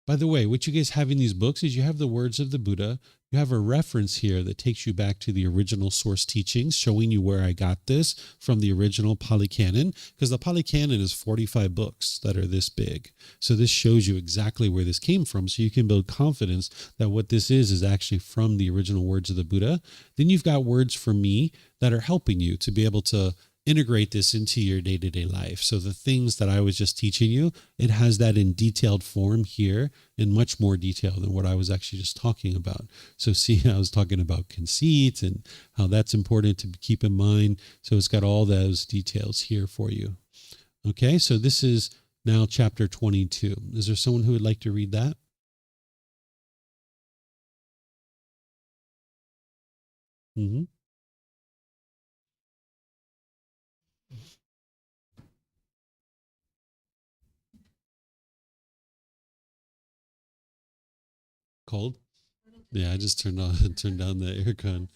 A: By the way, what you guys have in these books is you have the words of the Buddha. You have a reference here that takes you back to the original source teachings, showing you where I got this from the original Pali Canon, because the Pali Canon is 45 books that are this big. So this shows you exactly where this came from, so you can build confidence that what this is actually from the original words of the Buddha. Then you've got words from me that are helping you to be able to integrate this into your day-to-day life. So the things that I was just teaching you, it has that in detailed form here in much more detail than what I was actually just talking about. So see, I was talking about conceit and how that's important to keep in mind. So it's got all those details here for you. Okay, so this is now chapter 22. Is there someone who would like to read that? Mm-hmm. Cold? Yeah, I just turned down the aircon.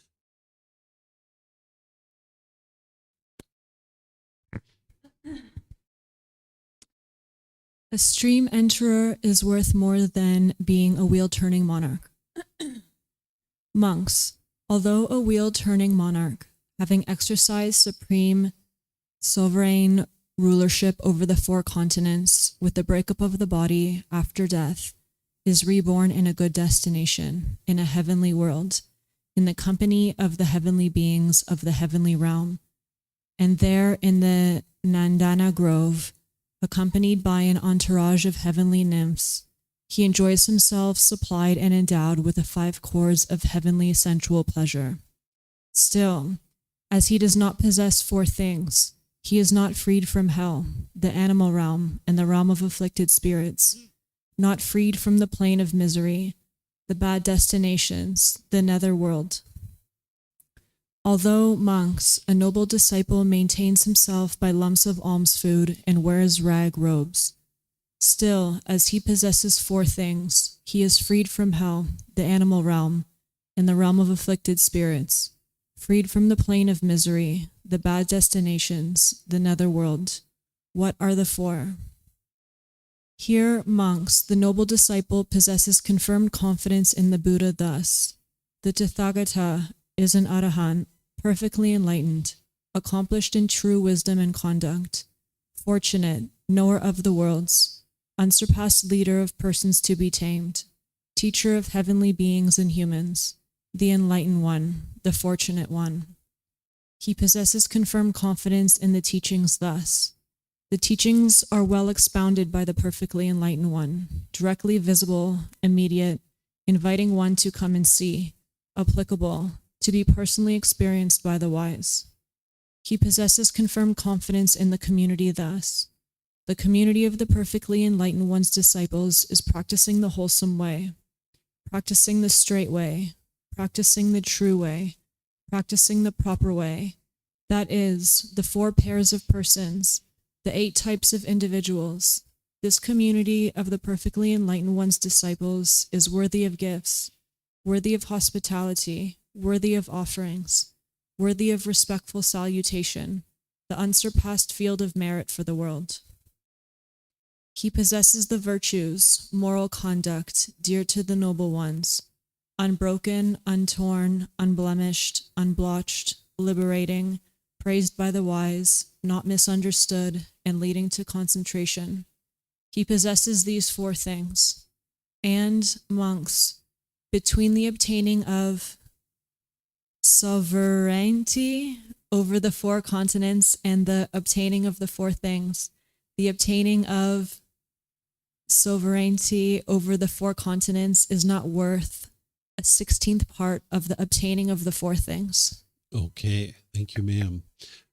C: A stream enterer is worth more than being a wheel-turning monarch. Monks, although a wheel-turning monarch, having exercised supreme sovereign rulership over the 4 continents, with the breakup of the body after death, is reborn in a good destination, in a heavenly world, in the company of the heavenly beings of the heavenly realm. And there in the Nandana Grove, accompanied by an entourage of heavenly nymphs, he enjoys himself supplied and endowed with the 5 chords of heavenly sensual pleasure. Still, as he does not possess 4 things, he is not freed from hell, the animal realm, and the realm of afflicted spirits, not freed from the plane of misery, the bad destinations, the nether world. Although, monks, a noble disciple maintains himself by lumps of alms food and wears rag robes, still, as he possesses 4 things, he is freed from hell, the animal realm, and the realm of afflicted spirits, freed from the plane of misery, the bad destinations, the nether world. What are the 4? Here, monks, the noble disciple possesses confirmed confidence in the Buddha thus: the Tathagata is an Arahant, perfectly enlightened, accomplished in true wisdom and conduct, fortunate, knower of the worlds, unsurpassed leader of persons to be tamed, teacher of heavenly beings and humans, the enlightened one, the fortunate one. He possesses confirmed confidence in the teachings thus: the teachings are well expounded by the perfectly enlightened one, directly visible, immediate, inviting one to come and see, applicable, to be personally experienced by the wise. He possesses confirmed confidence in the community thus: the community of the perfectly enlightened one's disciples is practicing the wholesome way, practicing the straight way, practicing the true way, practicing the proper way. That is, the 4 pairs of persons, the 8 types of individuals. This community of the perfectly enlightened one's disciples is worthy of gifts, worthy of hospitality, worthy of offerings, worthy of respectful salutation, the unsurpassed field of merit for the world. He possesses the virtues, moral conduct, dear to the noble ones, unbroken, untorn, unblemished, unblotched, liberating, praised by the wise, not misunderstood, and leading to concentration. He possesses these four things. And, monks, between the obtaining of sovereignty over the four continents and the obtaining of the four things, the obtaining of sovereignty over the four continents is not worth a 16th part of the obtaining of the four things.
A: Okay, thank you, ma'am.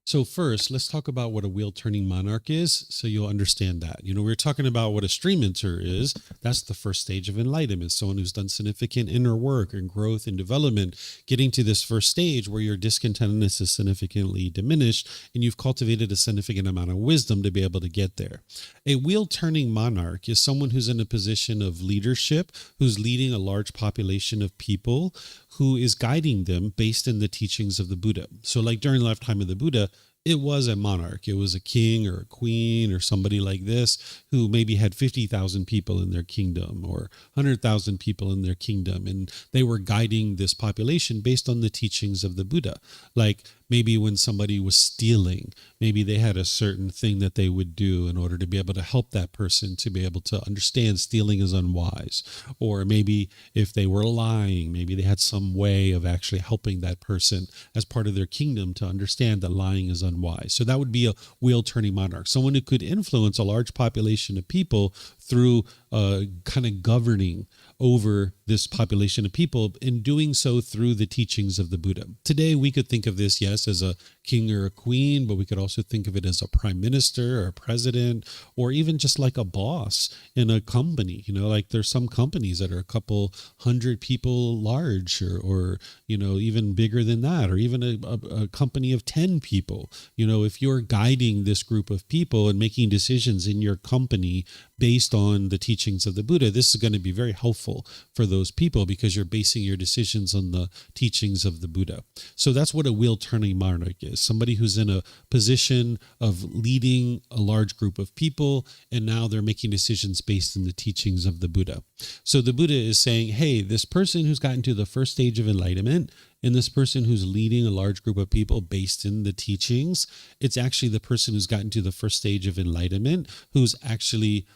A: So first, let's talk about what a wheel-turning monarch is, so you'll understand that. You know, we were talking about what a stream enter is. That's the first stage of enlightenment. Someone who's done significant inner work and growth and development, getting to this first stage where your discontentedness is significantly diminished and you've cultivated a significant amount of wisdom to be able to get there. A wheel-turning monarch is someone who's in a position of leadership, who's leading a large population of people, who is guiding them based in the teachings of the Buddha. So like during the lifetime of the Buddha, it was a monarch. It was a king or a queen or somebody like this who maybe had 50,000 people in their kingdom or 100,000 people in their kingdom. And they were guiding this population based on the teachings of the Buddha. Like maybe when somebody was stealing, maybe they had a certain thing that they would do in order to be able to help that person to be able to understand stealing is unwise. Or maybe if they were lying, maybe they had some way of actually helping that person as part of their kingdom to understand that lying is unwise. So that would be a wheel-turning monarch, someone who could influence a large population of people through kind of governing over this population of people, in doing so through the teachings of the Buddha. Today, we could think of this, yes, as a king or a queen, but we could also think of it as a prime minister or a president, or even just like a boss in a company. You know, like there's some companies that are a couple hundred people large, or you know, even bigger than that, or even a company of 10 people. You know, if you're guiding this group of people and making decisions in your company based on the teachings of the Buddha, this is going to be very helpful for those people because you're basing your decisions on the teachings of the Buddha. So that's what a wheel-turning monarch is, somebody who's in a position of leading a large group of people, and now they're making decisions based on the teachings of the Buddha. So the Buddha is saying, hey, this person who's gotten to the first stage of enlightenment, and this person who's leading a large group of people based in the teachings, it's actually the person who's gotten to the first stage of enlightenment who's actually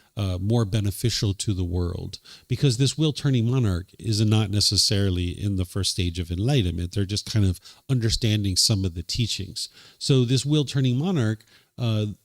A: more beneficial to the world. Because this wheel-turning monarch is not necessarily in the first stage of enlightenment. They're just kind of understanding some of the teachings. So this wheel-turning monarch,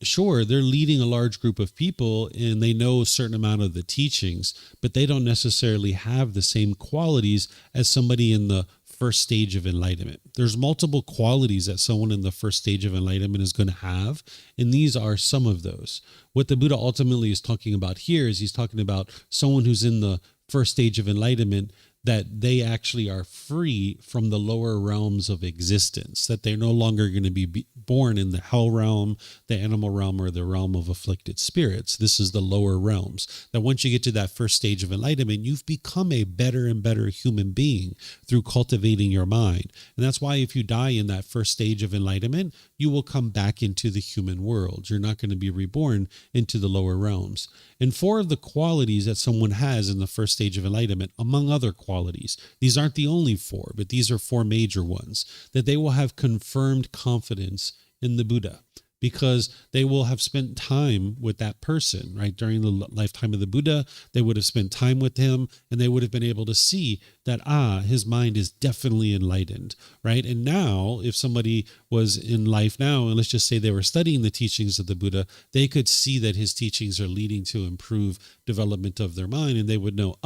A: sure, they're leading a large group of people and they know a certain amount of the teachings, but they don't necessarily have the same qualities as somebody in the first stage of enlightenment. There's multiple qualities that someone in the first stage of enlightenment is going to have, and these are some of those. What the Buddha ultimately is talking about here is he's talking about someone who's in the first stage of enlightenment, that they actually are free from the lower realms of existence, that they're no longer going to be born in the hell realm, the animal realm, or the realm of afflicted spirits. This is the lower realms. That once you get to that first stage of enlightenment, you've become a better and better human being through cultivating your mind. And that's why if you die in that first stage of enlightenment, you will come back into the human world. You're not going to be reborn into the lower realms. And four of the qualities that someone has in the first stage of enlightenment, among other qualities, these aren't the only four, but these are four major ones, that they will have confirmed confidence in the Buddha, because they will have spent time with that person, right? During the lifetime of the Buddha, they would have spent time with him, and they would have been able to see that, his mind is definitely enlightened, right? And now, if somebody was in life now, and let's just say they were studying the teachings of the Buddha, they could see that his teachings are leading to improve development of their mind, and they would know,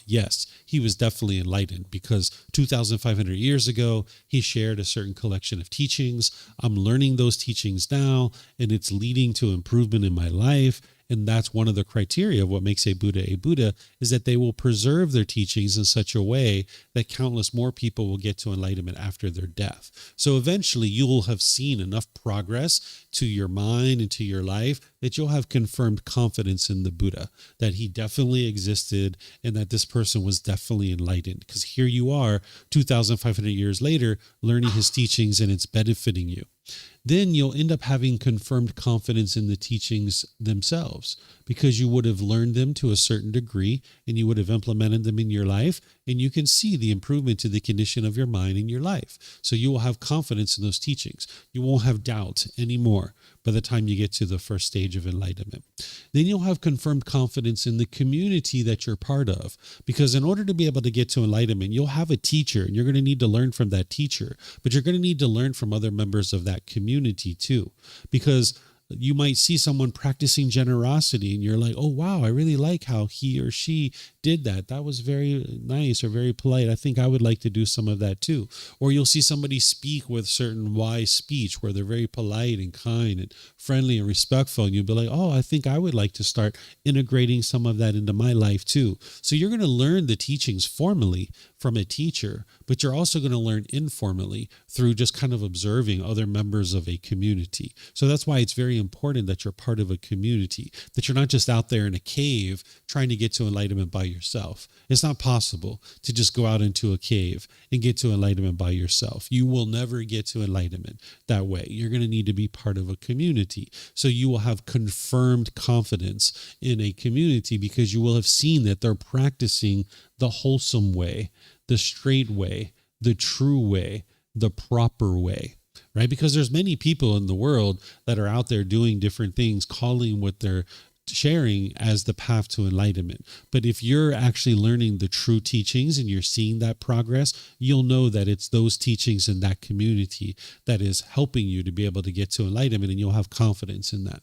A: yes, he was definitely enlightened, because 2,500 years ago, he shared a certain collection of teachings. I'm learning those teachings now, and it's leading to improvement in my life. And that's one of the criteria of what makes a Buddha, is that they will preserve their teachings in such a way that countless more people will get to enlightenment after their death. So eventually you will have seen enough progress to your mind and to your life that you'll have confirmed confidence in the Buddha, that he definitely existed and that this person was definitely enlightened. Because here you are, 2,500 years later, learning his teachings and it's benefiting you. Then you'll end up having confirmed confidence in the teachings themselves because you would have learned them to a certain degree and you would have implemented them in your life, and you can see the improvement to the condition of your mind in your life. So you will have confidence in those teachings. You won't have doubt anymore by the time you get to the first stage of enlightenment. Then you'll have confirmed confidence in the community that you're part of, because in order to be able to get to enlightenment, you'll have a teacher and you're going to need to learn from that teacher, but you're going to need to learn from other members of that community too, because you might see someone practicing generosity and you're like, oh, wow, I really like how he or she did that. That was very nice or very polite. I think I would like to do some of that too. Or you'll see somebody speak with certain wise speech where they're very polite and kind and friendly and respectful. And you'll be like, oh, I think I would like to start integrating some of that into my life too. So you're going to learn the teachings formally from a teacher, but you're also going to learn informally through just kind of observing other members of a community. So that's why it's very important that you're part of a community, that you're not just out there in a cave trying to get to enlightenment by yourself. It's not possible to just go out into a cave and get to enlightenment by yourself. You will never get to enlightenment that way. You're going to need to be part of a community. So you will have confirmed confidence in a community because you will have seen that they're practicing the wholesome way, the straight way, the true way, the proper way, right? Because there's many people in the world that are out there doing different things, calling what they're sharing as the path to enlightenment. But if you're actually learning the true teachings and you're seeing that progress, you'll know that it's those teachings in that community that is helping you to be able to get to enlightenment, and you'll have confidence in that.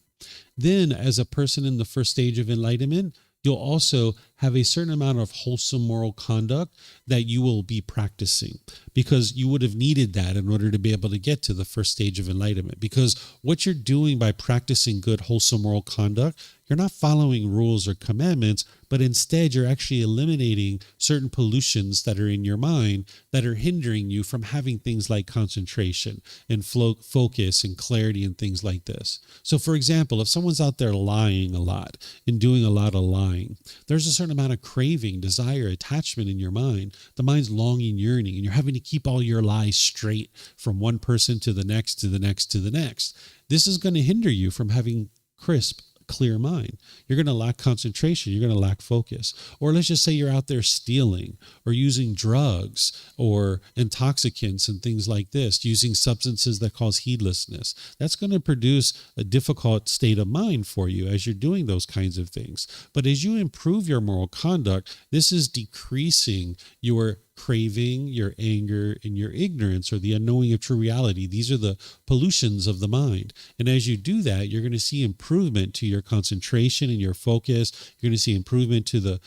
A: Then, as a person in the first stage of enlightenment, you'll also have a certain amount of wholesome moral conduct that you will be practicing, because you would have needed that in order to be able to get to the first stage of enlightenment. Because what you're doing by practicing good, wholesome moral conduct, you're not following rules or commandments, but instead you're actually eliminating certain pollutions that are in your mind that are hindering you from having things like concentration and focus and clarity and things like this. So for example, if someone's out there lying a lot and doing a lot of lying, there's a certain amount of craving, desire, attachment in your mind. The mind's longing, yearning, and you're having to keep all your lies straight from one person to the next, to the next, to the next. This is going to hinder you from having crisp, clear mind. You're going to lack concentration. You're going to lack focus. Or let's just say you're out there stealing or using drugs or intoxicants and things like this, using substances that cause heedlessness. That's going to produce a difficult state of mind for you as you're doing those kinds of things. But as you improve your moral conduct, this is decreasing your craving, your anger, and your ignorance, or the unknowing of true reality. These are the pollutions of the mind. And as you do that, you're going to see improvement to your concentration and your focus. You're going to see improvement to the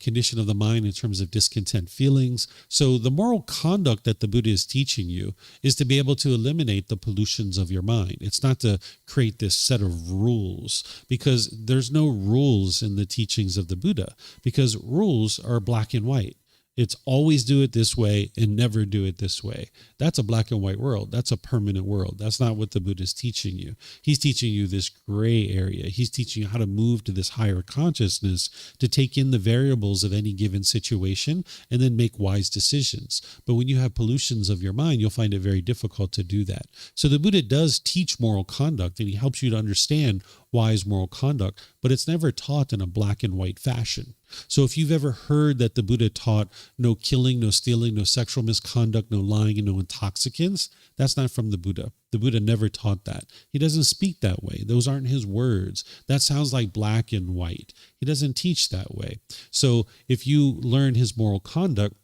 A: condition of the mind in terms of discontent feelings. So the moral conduct that the Buddha is teaching you is to be able to eliminate the pollutions of your mind. It's not to create this set of rules, because there's no rules in the teachings of the Buddha, because rules are black and white. It's always do it this way and never do it this way. That's a black and white world. That's a permanent world. That's not what the Buddha is teaching you. He's teaching you this gray area. He's teaching you how to move to this higher consciousness, to take in the variables of any given situation and then make wise decisions. But when you have pollutions of your mind, you'll find it very difficult to do that. So the Buddha does teach moral conduct, and he helps you to understand wise moral conduct, but it's never taught in a black and white fashion. So if you've ever heard that the Buddha taught no killing, no stealing, no sexual misconduct, no lying, and no intoxicants, that's not from the Buddha. The Buddha never taught that. He doesn't speak that way. Those aren't his words. That sounds like black and white. He doesn't teach that way. So if you learn his moral conduct,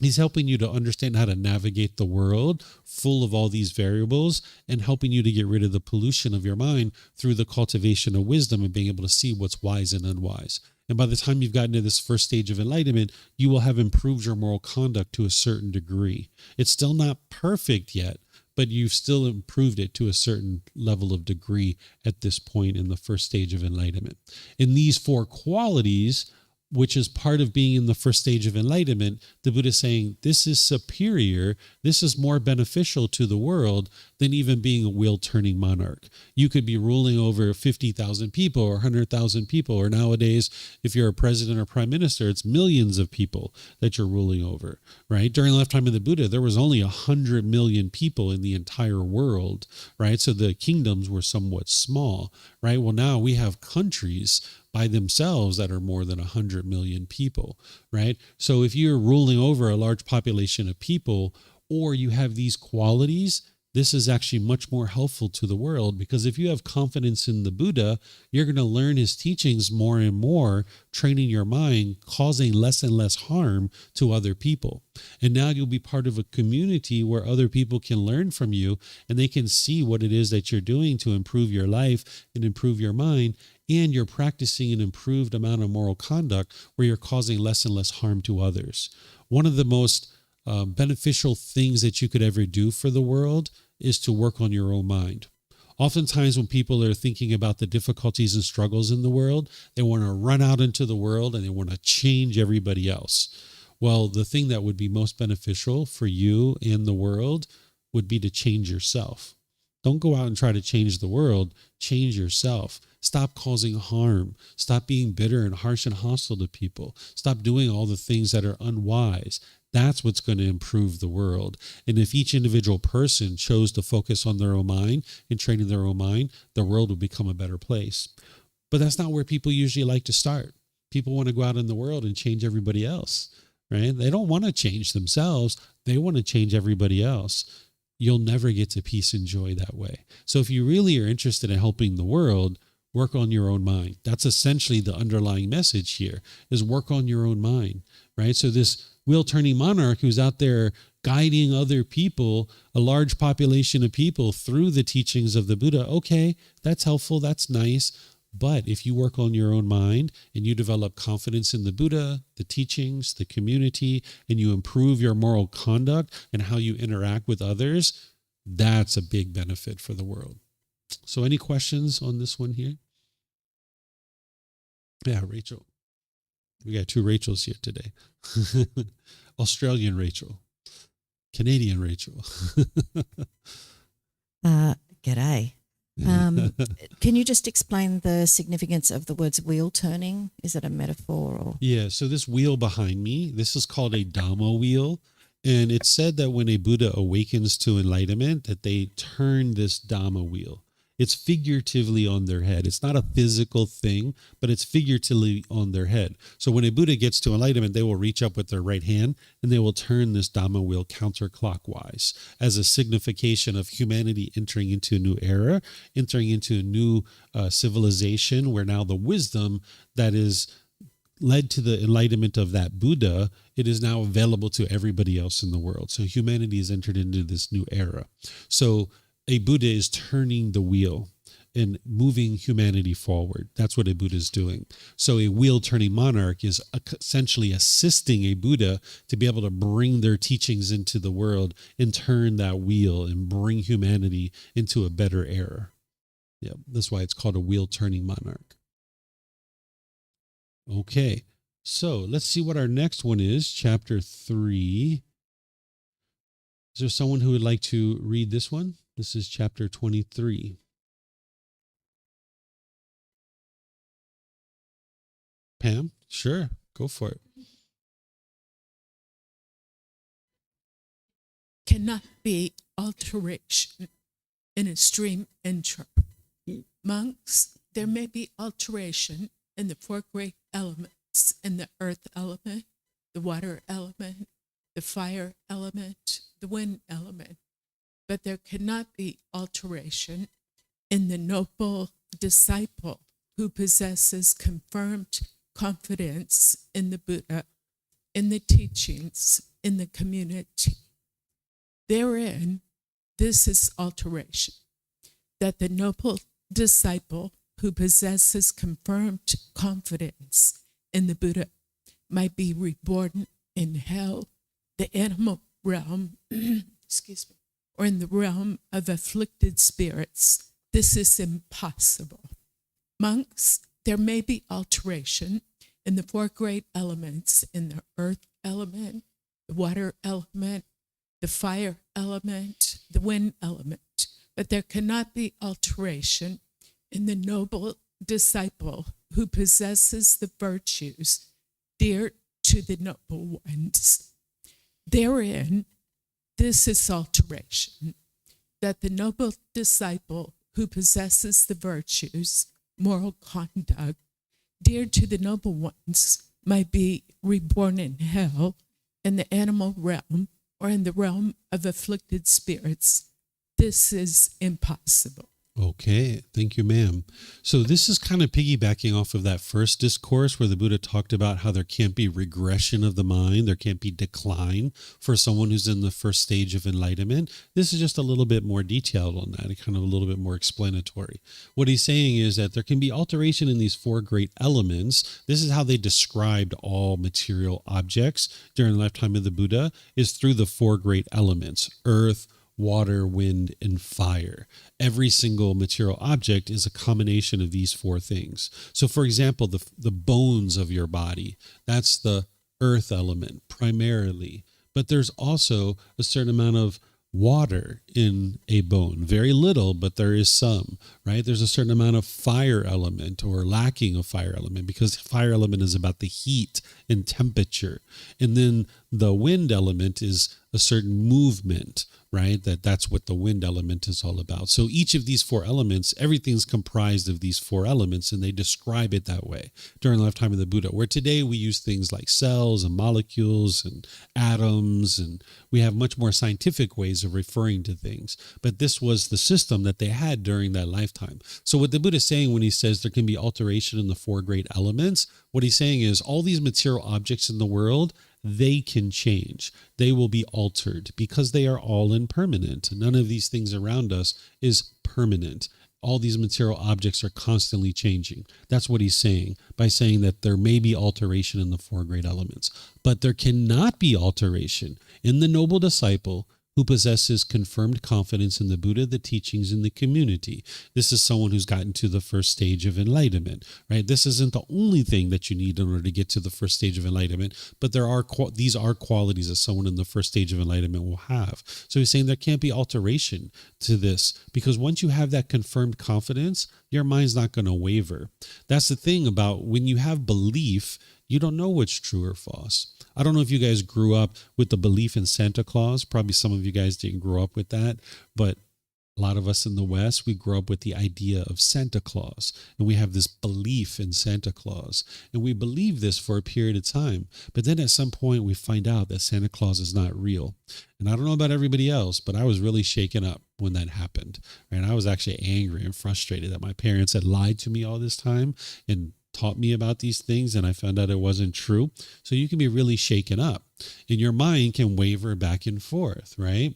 A: he's helping you to understand how to navigate the world full of all these variables, and helping you to get rid of the pollution of your mind through the cultivation of wisdom and being able to see what's wise and unwise. And by the time you've gotten to this first stage of enlightenment, you will have improved your moral conduct to a certain degree. It's still not perfect yet, but you've still improved it to a certain level of degree at this point in the first stage of enlightenment. And these four qualities which is part of being in the first stage of enlightenment, the Buddha is saying this is superior, this is more beneficial to the world than even being a wheel-turning monarch. You could be ruling over 50,000 people or 100,000 people, or nowadays, if you're a president or prime minister, it's millions of people that you're ruling over, right? During the lifetime of the Buddha, there was only 100 million people in the entire world, right? So the kingdoms were somewhat small, right? Well, now we have countries by themselves that are more than 100 million people, right? So if you're ruling over a large population of people, or you have these qualities, this is actually much more helpful to the world, because if you have confidence in the Buddha, you're going to learn his teachings more and more, training your mind, causing less and less harm to other people. And now you'll be part of a community where other people can learn from you, and they can see what it is that you're doing to improve your life and improve your mind, and you're practicing an improved amount of moral conduct where you're causing less and less harm to others. One of the most beneficial things that you could ever do for the world is to work on your own mind. Oftentimes when people are thinking about the difficulties and struggles in the world, they want to run out into the world and they want to change everybody else. Well, the thing that would be most beneficial for you in the world would be to change yourself. Don't go out and try to change the world. Change yourself. Stop causing harm. Stop being bitter and harsh and hostile to people. Stop doing all the things that are unwise. That's what's going to improve the world. And if each individual person chose to focus on their own mind and training their own mind, the world would become a better place. But that's not where people usually like to start. People want to go out in the world and change everybody else, right? They don't want to change themselves. They want to change everybody else. You'll never get to peace and joy that way. So if you really are interested in helping the world, work on your own mind. That's essentially the underlying message here, is work on your own mind, right? So this wheel-turning monarch who's out there guiding other people, a large population of people, through the teachings of the Buddha, okay, that's helpful, that's nice. But if you work on your own mind and you develop confidence in the Buddha, the teachings, the community, and you improve your moral conduct and how you interact with others, that's a big benefit for the world. So any questions on this one here? Yeah, Rachel. We got two Rachels here today. Australian Rachel. Canadian Rachel.
B: G'day. Can you just explain the significance of the words wheel turning? Is it a metaphor or?
A: Yeah, so this wheel behind me, this is called a Dhamma wheel. And it's said that when a Buddha awakens to enlightenment, that they turn this Dhamma wheel. It's figuratively on their head. It's not a physical thing, but it's figuratively on their head. So when a Buddha gets to enlightenment, they will reach up with their right hand and they will turn this Dhamma wheel counterclockwise as a signification of humanity entering into a new era, entering into a new civilization where now the wisdom that is led to the enlightenment of that Buddha, it is now available to everybody else in the world. So humanity has entered into this new era. So a Buddha is turning the wheel and moving humanity forward. That's what a Buddha is doing. So a wheel-turning monarch is essentially assisting a Buddha to be able to bring their teachings into the world and turn that wheel and bring humanity into a better era. Yeah, that's why it's called a wheel-turning monarch. Okay, so let's see what our next one is, chapter 3. Is there someone who would like to read this one? This is chapter 23. Pam? Sure, go for it.
D: Cannot be alteration in a stream entry. Monks, there may be alteration in the four great elements, in the earth element, the water element, the fire element, the wind element. But there cannot be alteration in the noble disciple who possesses confirmed confidence in the Buddha, in the teachings, in the community. Therein, this is alteration, that the noble disciple who possesses confirmed confidence in the Buddha might be reborn in hell, the animal realm, excuse me, or in the realm of afflicted spirits. This is impossible. Monks, there may be alteration in the four great elements, in the earth element, the water element, the fire element, the wind element. But there cannot be alteration in the noble disciple who possesses the virtues dear to the noble ones. Therein, this is alteration, that the noble disciple who possesses the virtues, moral conduct, dear to the noble ones, might be reborn in hell, in the animal realm, or in the realm of afflicted spirits. This is impossible.
A: Okay, thank you, ma'am. So this is kind of piggybacking off of that first discourse where the Buddha talked about how there can't be regression of the mind, there can't be decline for someone who's in the first stage of enlightenment. This is just a little bit more detailed on that, and kind of a little bit more explanatory. What he's saying is that there can be alteration in these four great elements. This is how they described all material objects during the lifetime of the Buddha, is through the four great elements: earth, water, wind, and fire. Every single material object is a combination of these four things. So, for example, the bones of your body, that's the earth element primarily. But there's also a certain amount of water in a bone. Very little, but there is some, right? There's a certain amount of fire element or lacking of fire element, because fire element is about the heat and temperature. And then the wind element is a certain movement, right? That's what the wind element is all about. So each of these four elements, everything's comprised of these four elements, and they describe it that way during the lifetime of the Buddha, where today we use things like cells and molecules and atoms, and we have much more scientific ways of referring to things. But this was the system that they had during that lifetime. So what the Buddha is saying when he says there can be alteration in the four great elements, what he's saying is all these material objects in the world, they can change. They will be altered because they are all impermanent. None of these things around us is permanent. All these material objects are constantly changing. That's what he's saying by saying that there may be alteration in the four great elements, but there cannot be alteration in the noble disciple who possesses confirmed confidence in the Buddha, the teachings, and the community. This is someone who's gotten to the first stage of enlightenment, right? This isn't the only thing that you need in order to get to the first stage of enlightenment, but these are qualities that someone in the first stage of enlightenment will have. So he's saying there can't be alteration to this, because once you have that confirmed confidence, your mind's not going to waver. That's the thing about when you have belief, you don't know what's true or false. I don't know if you guys grew up with the belief in Santa Claus. Probably some of you guys didn't grow up with that, but a lot of us in the West, we grew up with the idea of Santa Claus, and we have this belief in Santa Claus, and we believe this for a period of time. But then at some point, we find out that Santa Claus is not real. And I don't know about everybody else, but I was really shaken up when that happened. And I was actually angry and frustrated that my parents had lied to me all this time and taught me about these things, and I found out it wasn't true. So you can be really shaken up, and your mind can waver back and forth, right?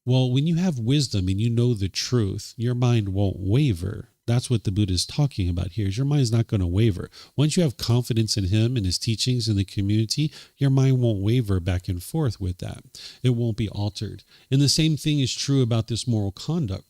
A: Well, when you have wisdom and you know the truth, your mind won't waver. That's what the Buddha is talking about here, is your mind's not going to waver. Once you have confidence in him and his teachings and the community, your mind won't waver back and forth with that. It won't be altered. And the same thing is true about this moral conduct,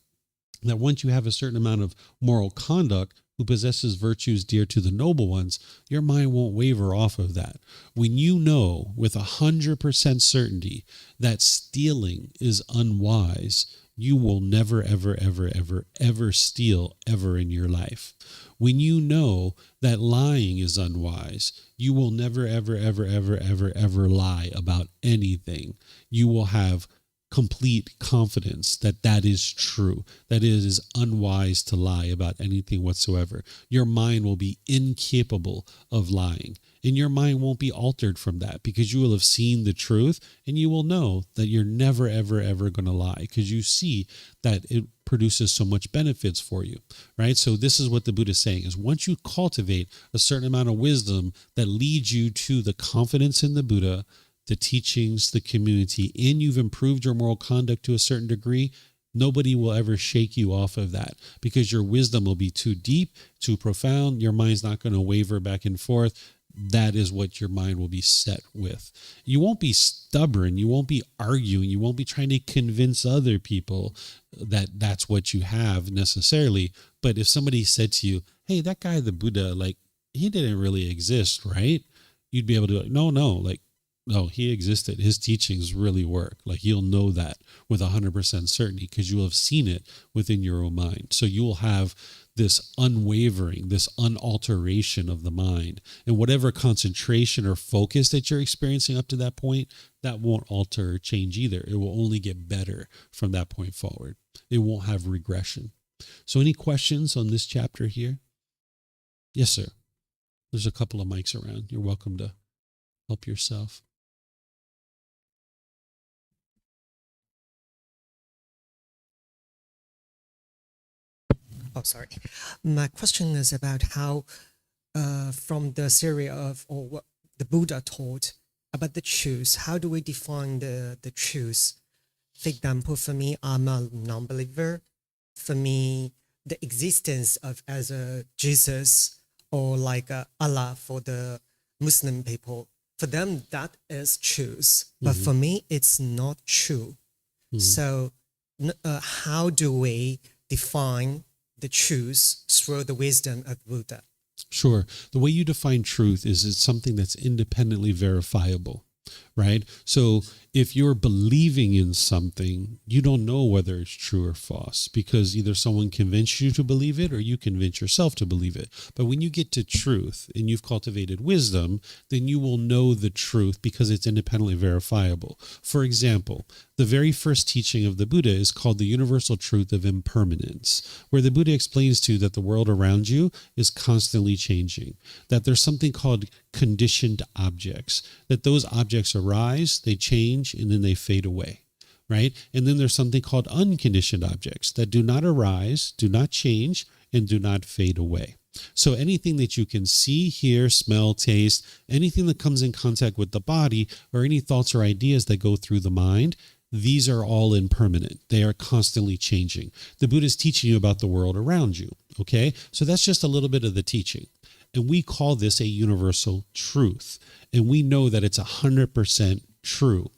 A: that once you have a certain amount of moral conduct, who possesses virtues dear to the noble ones, your mind won't waver off of that. When you know with 100% certainty that stealing is unwise, you will never, ever, ever, ever, ever steal ever in your life. When you know that lying is unwise, you will never, ever, ever, ever, ever, ever lie about anything. You will have complete confidence that that is true, that it is unwise to lie about anything whatsoever. Your mind will be incapable of lying, and your mind won't be altered from that, because you will have seen the truth, and you will know that you're never, ever, ever going to lie, because you see that it produces so much benefits for you, right? So this is what the Buddha is saying, is once you cultivate a certain amount of wisdom that leads you to the confidence in the Buddha, the teachings, the community, and you've improved your moral conduct to a certain degree, nobody will ever shake you off of that, because your wisdom will be too deep, too profound. Your mind's not going to waver back and forth. That is what your mind will be set with. You won't be stubborn. You won't be arguing. You won't be trying to convince other people that that's what you have necessarily. But if somebody said to you, hey, that guy, the Buddha, like, he didn't really exist, right? You'd be able to be like, no, he existed. His teachings really work. Like you'll know that with 100% certainty because you will have seen it within your own mind. So you will have this unwavering, this unalteration of the mind. And whatever concentration or focus that you're experiencing up to that point, that won't alter or change either. It will only get better from that point forward. It won't have regression. So any questions on this chapter here? Yes, sir. There's a couple of mics around. You're welcome to help yourself.
E: Oh, sorry. My question is about how, from the theory of, or what the Buddha taught about the truth, how do we define the truth? For example, for me, I'm a non-believer. For me, the existence of as a Jesus or like Allah for the Muslim people, for them, that is truth. But for me, it's not true. So how do we define the truth through the wisdom of Buddha?
A: Sure. The way you define truth is it's something that's independently verifiable, right? So if you're believing in something, you don't know whether it's true or false because either someone convinced you to believe it or you convince yourself to believe it. But when you get to truth and you've cultivated wisdom, then you will know the truth because it's independently verifiable. For example, the very first teaching of the Buddha is called the universal truth of impermanence, where the Buddha explains to you that the world around you is constantly changing, that there's something called conditioned objects, that those objects arise, they change, and then they fade away, right? And then there's something called unconditioned objects that do not arise, do not change, and do not fade away. So anything that you can see, hear, smell, taste, anything that comes in contact with the body or any thoughts or ideas that go through the mind, these are all impermanent. They are constantly changing. The Buddha is teaching you about the world around you, okay? So that's just a little bit of the teaching. And we call this a universal truth. And we know that it's 100% true.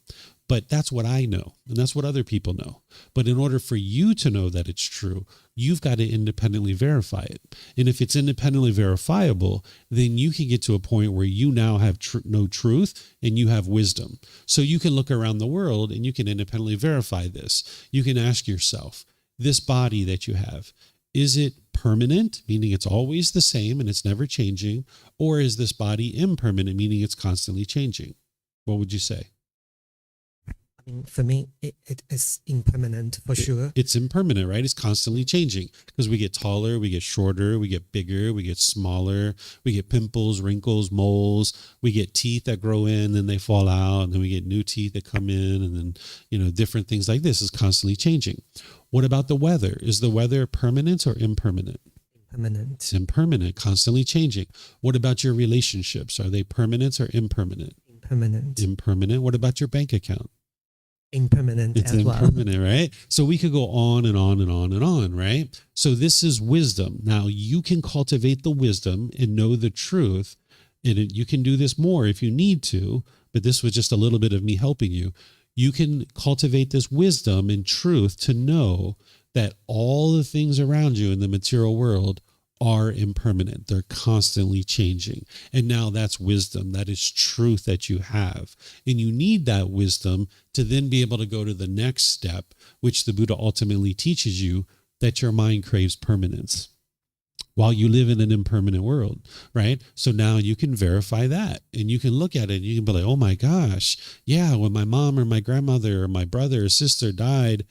A: But that's what I know, and that's what other people know. But in order for you to know that it's true, you've got to independently verify it. And if it's independently verifiable, then you can get to a point where you now have no truth and you have wisdom. So you can look around the world and you can independently verify this. You can ask yourself, this body that you have, is it permanent, meaning it's always the same and it's never changing? Or is this body impermanent, meaning it's constantly changing? What would you say?
E: For me, it is impermanent for sure.
A: It's impermanent, right? It's constantly changing because we get taller, we get shorter, we get bigger, we get smaller, we get pimples, wrinkles, moles, we get teeth that grow in, then they fall out, and then we get new teeth that come in, and then, different things like this is constantly changing. What about the weather? Is the weather permanent or impermanent?
E: Impermanent.
A: It's impermanent, constantly changing. What about your relationships? Are they permanent or impermanent?
E: Impermanent.
A: Impermanent. What about your bank account?
E: Impermanent
A: it's
E: as well.
A: Impermanent, right? So we could go on and on and on and on, right? So this is wisdom. Now you can cultivate the wisdom and know the truth. And you can do this more if you need to, but this was just a little bit of me helping you. You can cultivate this wisdom and truth to know that all the things around you in the material world are impermanent. They're constantly changing. And now that's wisdom. That is truth that you have. And you need that wisdom to then be able to go to the next step, which the Buddha ultimately teaches you, that your mind craves permanence while you live in an impermanent world, right? So now you can verify that and you can look at it and you can be like, oh my gosh, yeah, when my mom or my grandmother or my brother or sister died,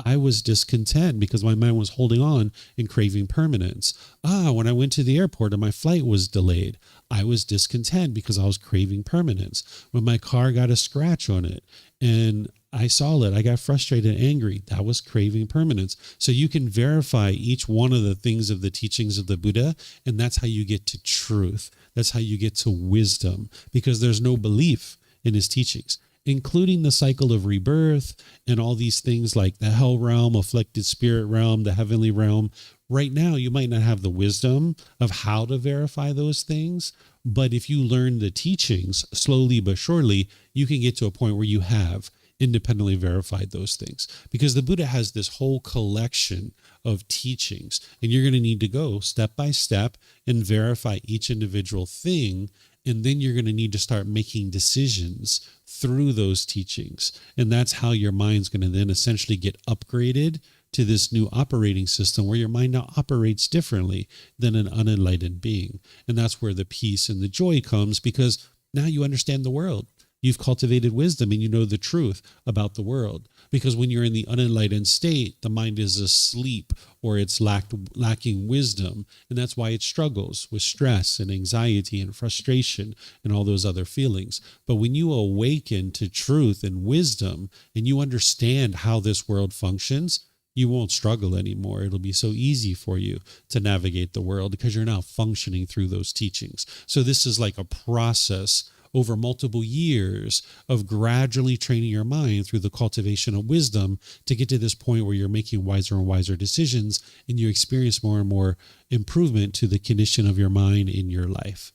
A: I was discontent because my mind was holding on and craving permanence. When I went to the airport and my flight was delayed, I was discontent because I was craving permanence. When my car got a scratch on it and I saw it, I got frustrated and angry. That was craving permanence. So you can verify each one of the things of the teachings of the Buddha, and that's how you get to truth. That's how you get to wisdom, because there's no belief in his teachings, including the cycle of rebirth and all these things like the hell realm, afflicted spirit realm, the heavenly realm. Right now, you might not have the wisdom of how to verify those things, but if you learn the teachings slowly but surely, you can get to a point where you have. independently verified those things. Because the Buddha has this whole collection of teachings, and you're going to need to go step by step and verify each individual thing. And then you're going to need to start making decisions through those teachings. And that's how your mind's going to then essentially get upgraded to this new operating system where your mind now operates differently than an unenlightened being. And that's where the peace and the joy comes, because now you understand the world. You've cultivated wisdom and you know the truth about the world. Because when you're in the unenlightened state, the mind is asleep or it's lacking wisdom. And that's why it struggles with stress and anxiety and frustration and all those other feelings. But when you awaken to truth and wisdom and you understand how this world functions, you won't struggle anymore. It'll be so easy for you to navigate the world because you're now functioning through those teachings. So this is like a process over multiple years of gradually training your mind through the cultivation of wisdom to get to this point where you're making wiser and wiser decisions and you experience more and more improvement to the condition of your mind in your life.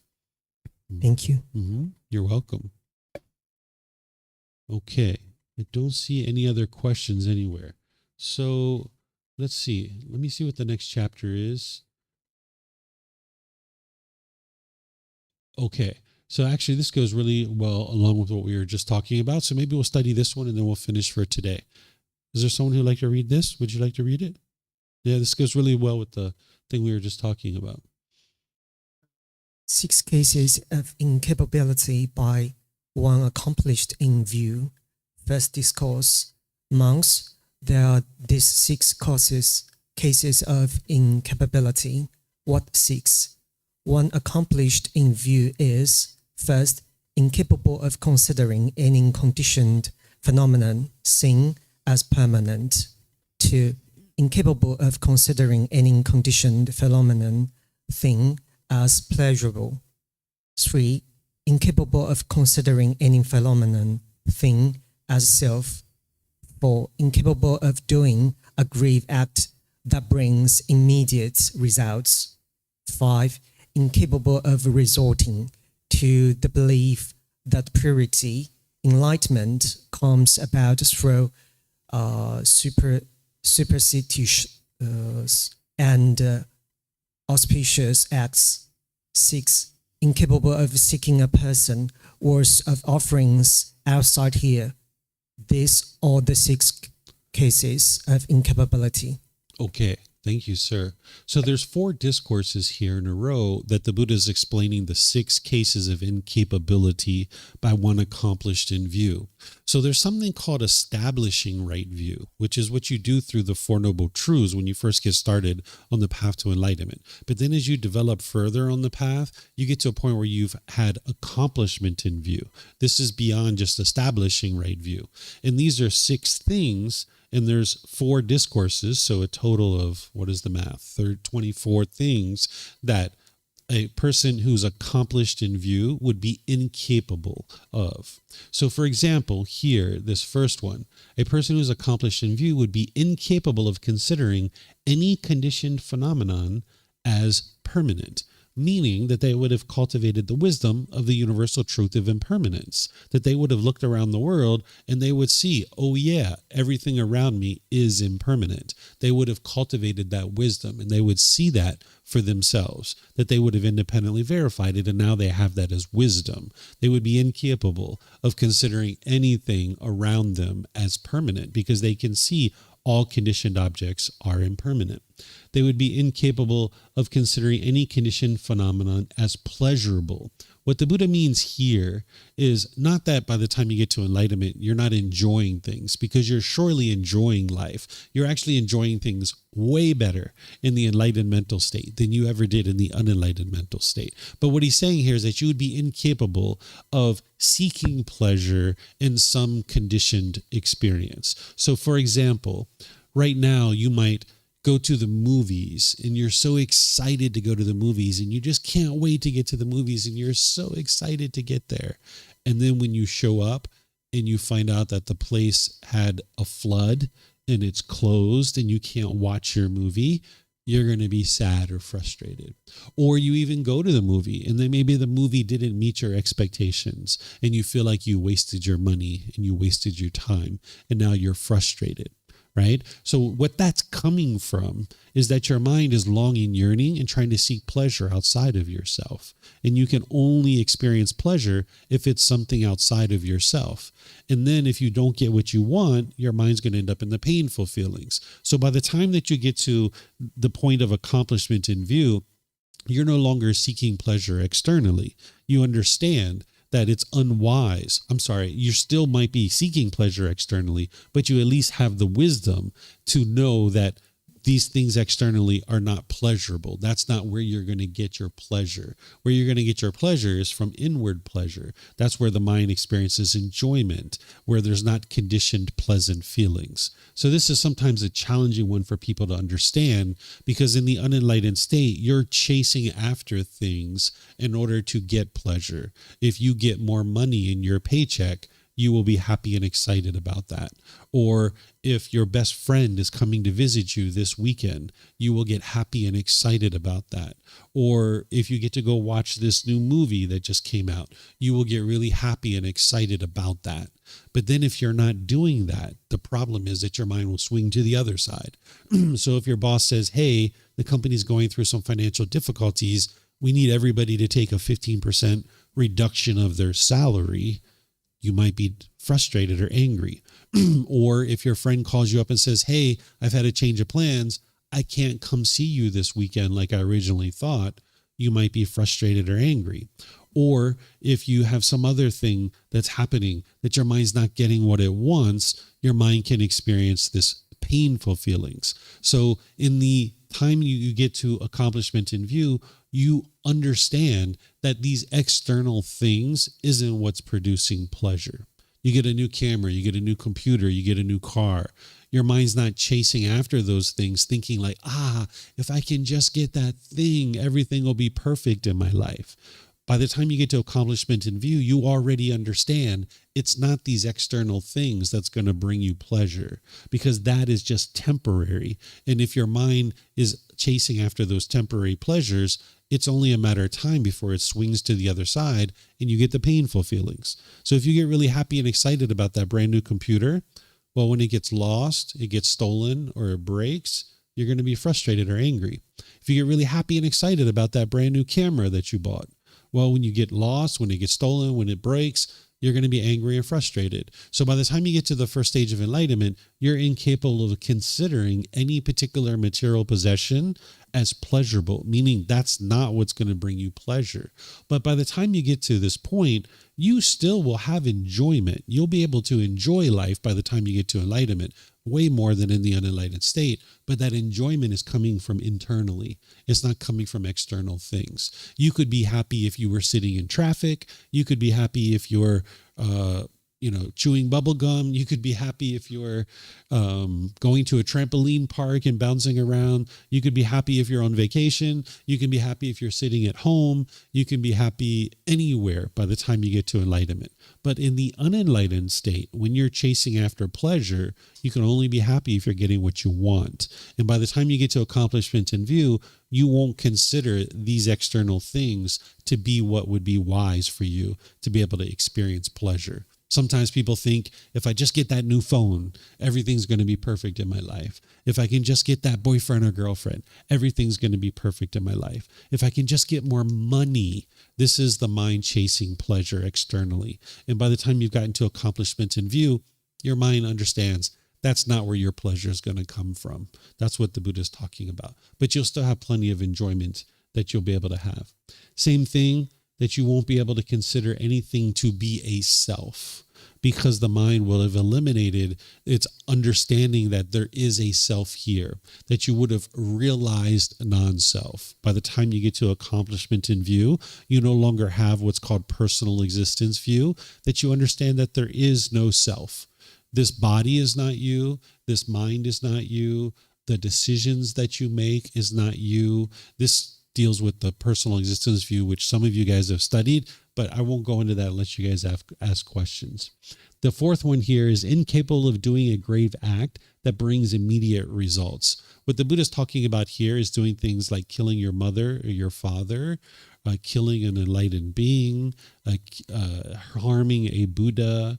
E: Thank you.
A: Mm-hmm. You're welcome. Okay. I don't see any other questions anywhere. So let's see. Let me see what the next chapter is. Okay. So actually, this goes really well along with what we were just talking about. So maybe we'll study this one and then we'll finish for today. Is there someone who'd like to read this? Would you like to read it? Yeah, this goes really well with the thing we were just talking about.
E: 6 cases of incapability by one accomplished in view. First discourse. Monks, there are these 6 cases of incapability. What 6? One accomplished in view is, first, incapable of considering any conditioned phenomenon, thing, as permanent. 2, incapable of considering any conditioned phenomenon, thing, as pleasurable. 3, incapable of considering any phenomenon, thing, as self. 4, incapable of doing a grave act that brings immediate results. 5, incapable of resorting to the belief that purity, enlightenment, comes about through superstitious and auspicious acts. 6, incapable of seeking a person worth of offerings outside here. These are the 6 cases of incapability.
A: Okay. Thank you, sir. So there's 4 discourses here in a row that the Buddha is explaining the 6 cases of incapability by one accomplished in view. So there's something called establishing right view, which is what you do through the Four Noble Truths when you first get started on the path to enlightenment. But then as you develop further on the path, you get to a point where you've had accomplishment in view. This is beyond just establishing right view. And these are 6 things. And there's 4 discourses, so a total of, what is the math? 24 things that a person who's accomplished in view would be incapable of. So for example, here, this first one, a person who's accomplished in view would be incapable of considering any conditioned phenomenon as permanent, meaning that they would have cultivated the wisdom of the universal truth of impermanence, that they would have looked around the world and they would see, oh yeah, everything around me is impermanent. They would have cultivated that wisdom and they would see that for themselves, that they would have independently verified it, and now they have that as wisdom. They would be incapable of considering anything around them as permanent because they can see all conditioned objects are impermanent. They would be incapable of considering any conditioned phenomenon as pleasurable. What the Buddha means here is not that by the time you get to enlightenment, you're not enjoying things, because you're surely enjoying life. You're actually enjoying things way better in the enlightened mental state than you ever did in the unenlightened mental state. But what he's saying here is that you would be incapable of seeking pleasure in some conditioned experience. So for example, right now you might go to the movies and you're so excited to go to the movies and you just can't wait to get to the movies and you're so excited to get there. And then when you show up and you find out that the place had a flood and it's closed and you can't watch your movie, you're going to be sad or frustrated. Or you even go to the movie and then maybe the movie didn't meet your expectations and you feel like you wasted your money and you wasted your time and now you're frustrated, right? So what that's coming from is that your mind is longing, yearning, and trying to seek pleasure outside of yourself. And you can only experience pleasure if it's something outside of yourself. And then if you don't get what you want, your mind's going to end up in the painful feelings. So by the time that you get to the point of accomplishment in view, you're no longer seeking pleasure externally. You understand that it's unwise. I'm sorry, you still might be seeking pleasure externally, but you at least have the wisdom to know that these things externally are not pleasurable. That's not where you're going to get your pleasure. Where you're going to get your pleasure is from inward pleasure. That's where the mind experiences enjoyment, where there's not conditioned pleasant feelings. So this is sometimes a challenging one for people to understand, because in the unenlightened state, you're chasing after things in order to get pleasure. If you get more money in your paycheck, you will be happy and excited about that. Or if your best friend is coming to visit you this weekend, you will get happy and excited about that. Or if you get to go watch this new movie that just came out, you will get really happy and excited about that. But then if you're not doing that, the problem is that your mind will swing to the other side. So if your boss says, hey, the company's going through some financial difficulties, we need everybody to take a 15% reduction of their salary, you might be frustrated or angry. Or if your friend calls you up and says, hey, I've had a change of plans, I can't come see you this weekend like I originally thought, you might be frustrated or angry. Or if you have some other thing that's happening that your mind's not getting what it wants, your mind can experience this painful feelings. So in the time you get to accomplishment in view, you understand that these external things isn't what's producing pleasure. You get a new camera, you get a new computer, you get a new car. Your mind's not chasing after those things thinking like, if I can just get that thing, everything will be perfect in my life. By the time you get to accomplishment in view, you already understand it's not these external things that's going to bring you pleasure, because that is just temporary. And if your mind is chasing after those temporary pleasures, it's only a matter of time before it swings to the other side and you get the painful feelings. So if you get really happy and excited about that brand new computer, well, when it gets lost, it gets stolen, or it breaks, you're going to be frustrated or angry. If you get really happy and excited about that brand new camera that you bought, well, when you get lost, when it gets stolen, when it breaks, you're going to be angry and frustrated. So by the time you get to the first stage of enlightenment, you're incapable of considering any particular material possession as pleasurable, meaning that's not what's going to bring you pleasure. But by the time you get to this point, you still will have enjoyment. You'll be able to enjoy life by the time you get to enlightenment, way more than in the unenlightened state. But that enjoyment is coming from internally. It's not coming from external things. You could be happy if you were sitting in traffic. You could be happy if you're chewing bubble gum. You could be happy if you're going to a trampoline park and bouncing around. You could be happy if you're on vacation. You can be happy if you're sitting at home. You can be happy anywhere by the time you get to enlightenment. But in the unenlightened state, when you're chasing after pleasure, you can only be happy if you're getting what you want. And by the time you get to accomplishment in view, you won't consider these external things to be what would be wise for you to be able to experience pleasure. Sometimes people think, if I just get that new phone, everything's going to be perfect in my life. If I can just get that boyfriend or girlfriend, everything's going to be perfect in my life. If I can just get more money, this is the mind chasing pleasure externally. And by the time you've gotten to accomplishment in view, your mind understands that's not where your pleasure is going to come from. That's what the Buddha is talking about. But you'll still have plenty of enjoyment that you'll be able to have. Same thing, that you won't be able to consider anything to be a self, because the mind will have eliminated its understanding that there is a self here, that you would have realized non-self. By the time you get to accomplishment in view, you no longer have what's called personal existence view, that you understand that there is no self. This body is not you. This mind is not you. The decisions that you make is not you. This deals with the personal existence view, which some of you guys have studied, but I won't go into that unless you guys ask questions. The fourth one here is incapable of doing a grave act that brings immediate results. What the Buddha is talking about here is doing things like killing your mother or your father, killing an enlightened being, harming a Buddha,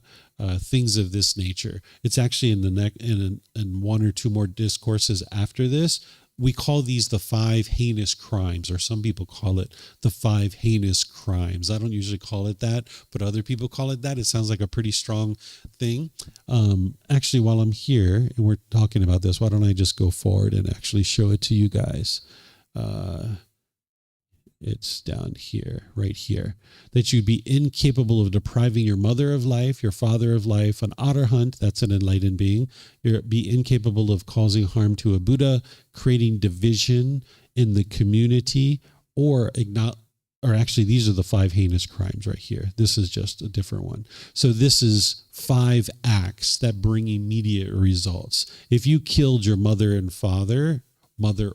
A: things of this nature. It's actually in one or two more discourses after this. We call these the 5 heinous crimes, or some people call it the 5 heinous crimes. I don't usually call it that, but other people call it that. It sounds like a pretty strong thing. Actually, while I'm here and we're talking about this, why don't I just go forward and actually show it to you guys? It's down here, right here, that you'd be incapable of depriving your mother of life, your father of life, an otter hunt, that's an enlightened being. You'd be incapable of causing harm to a Buddha, creating division in the community, or actually, these are the 5 heinous crimes right here. This is just a different one. So this is 5 acts that bring immediate results. If you killed your mother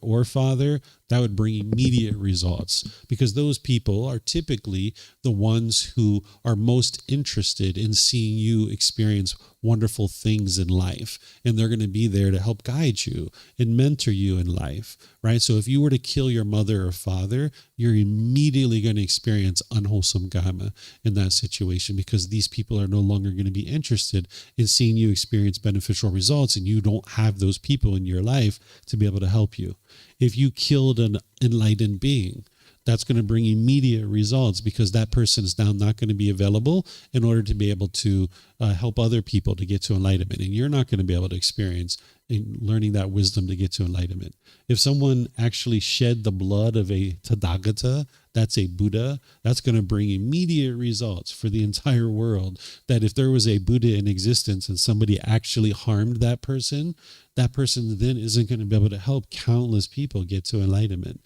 A: or father, that would bring immediate results, because those people are typically the ones who are most interested in seeing you experience wonderful things in life, and they're going to be there to help guide you and mentor you in life, right? So if you were to kill your mother or father, you're immediately going to experience unwholesome karma in that situation, because these people are no longer going to be interested in seeing you experience beneficial results, and you don't have those people in your life to be able to help you. If you killed an enlightened being, that's going to bring immediate results, because that person is now not going to be available in order to be able to help other people to get to enlightenment. And you're not going to be able to experience in learning that wisdom to get to enlightenment. If someone actually shed the blood of a Tathagata, that's a Buddha, that's going to bring immediate results for the entire world. That if there was a Buddha in existence and somebody actually harmed that person then isn't going to be able to help countless people get to enlightenment.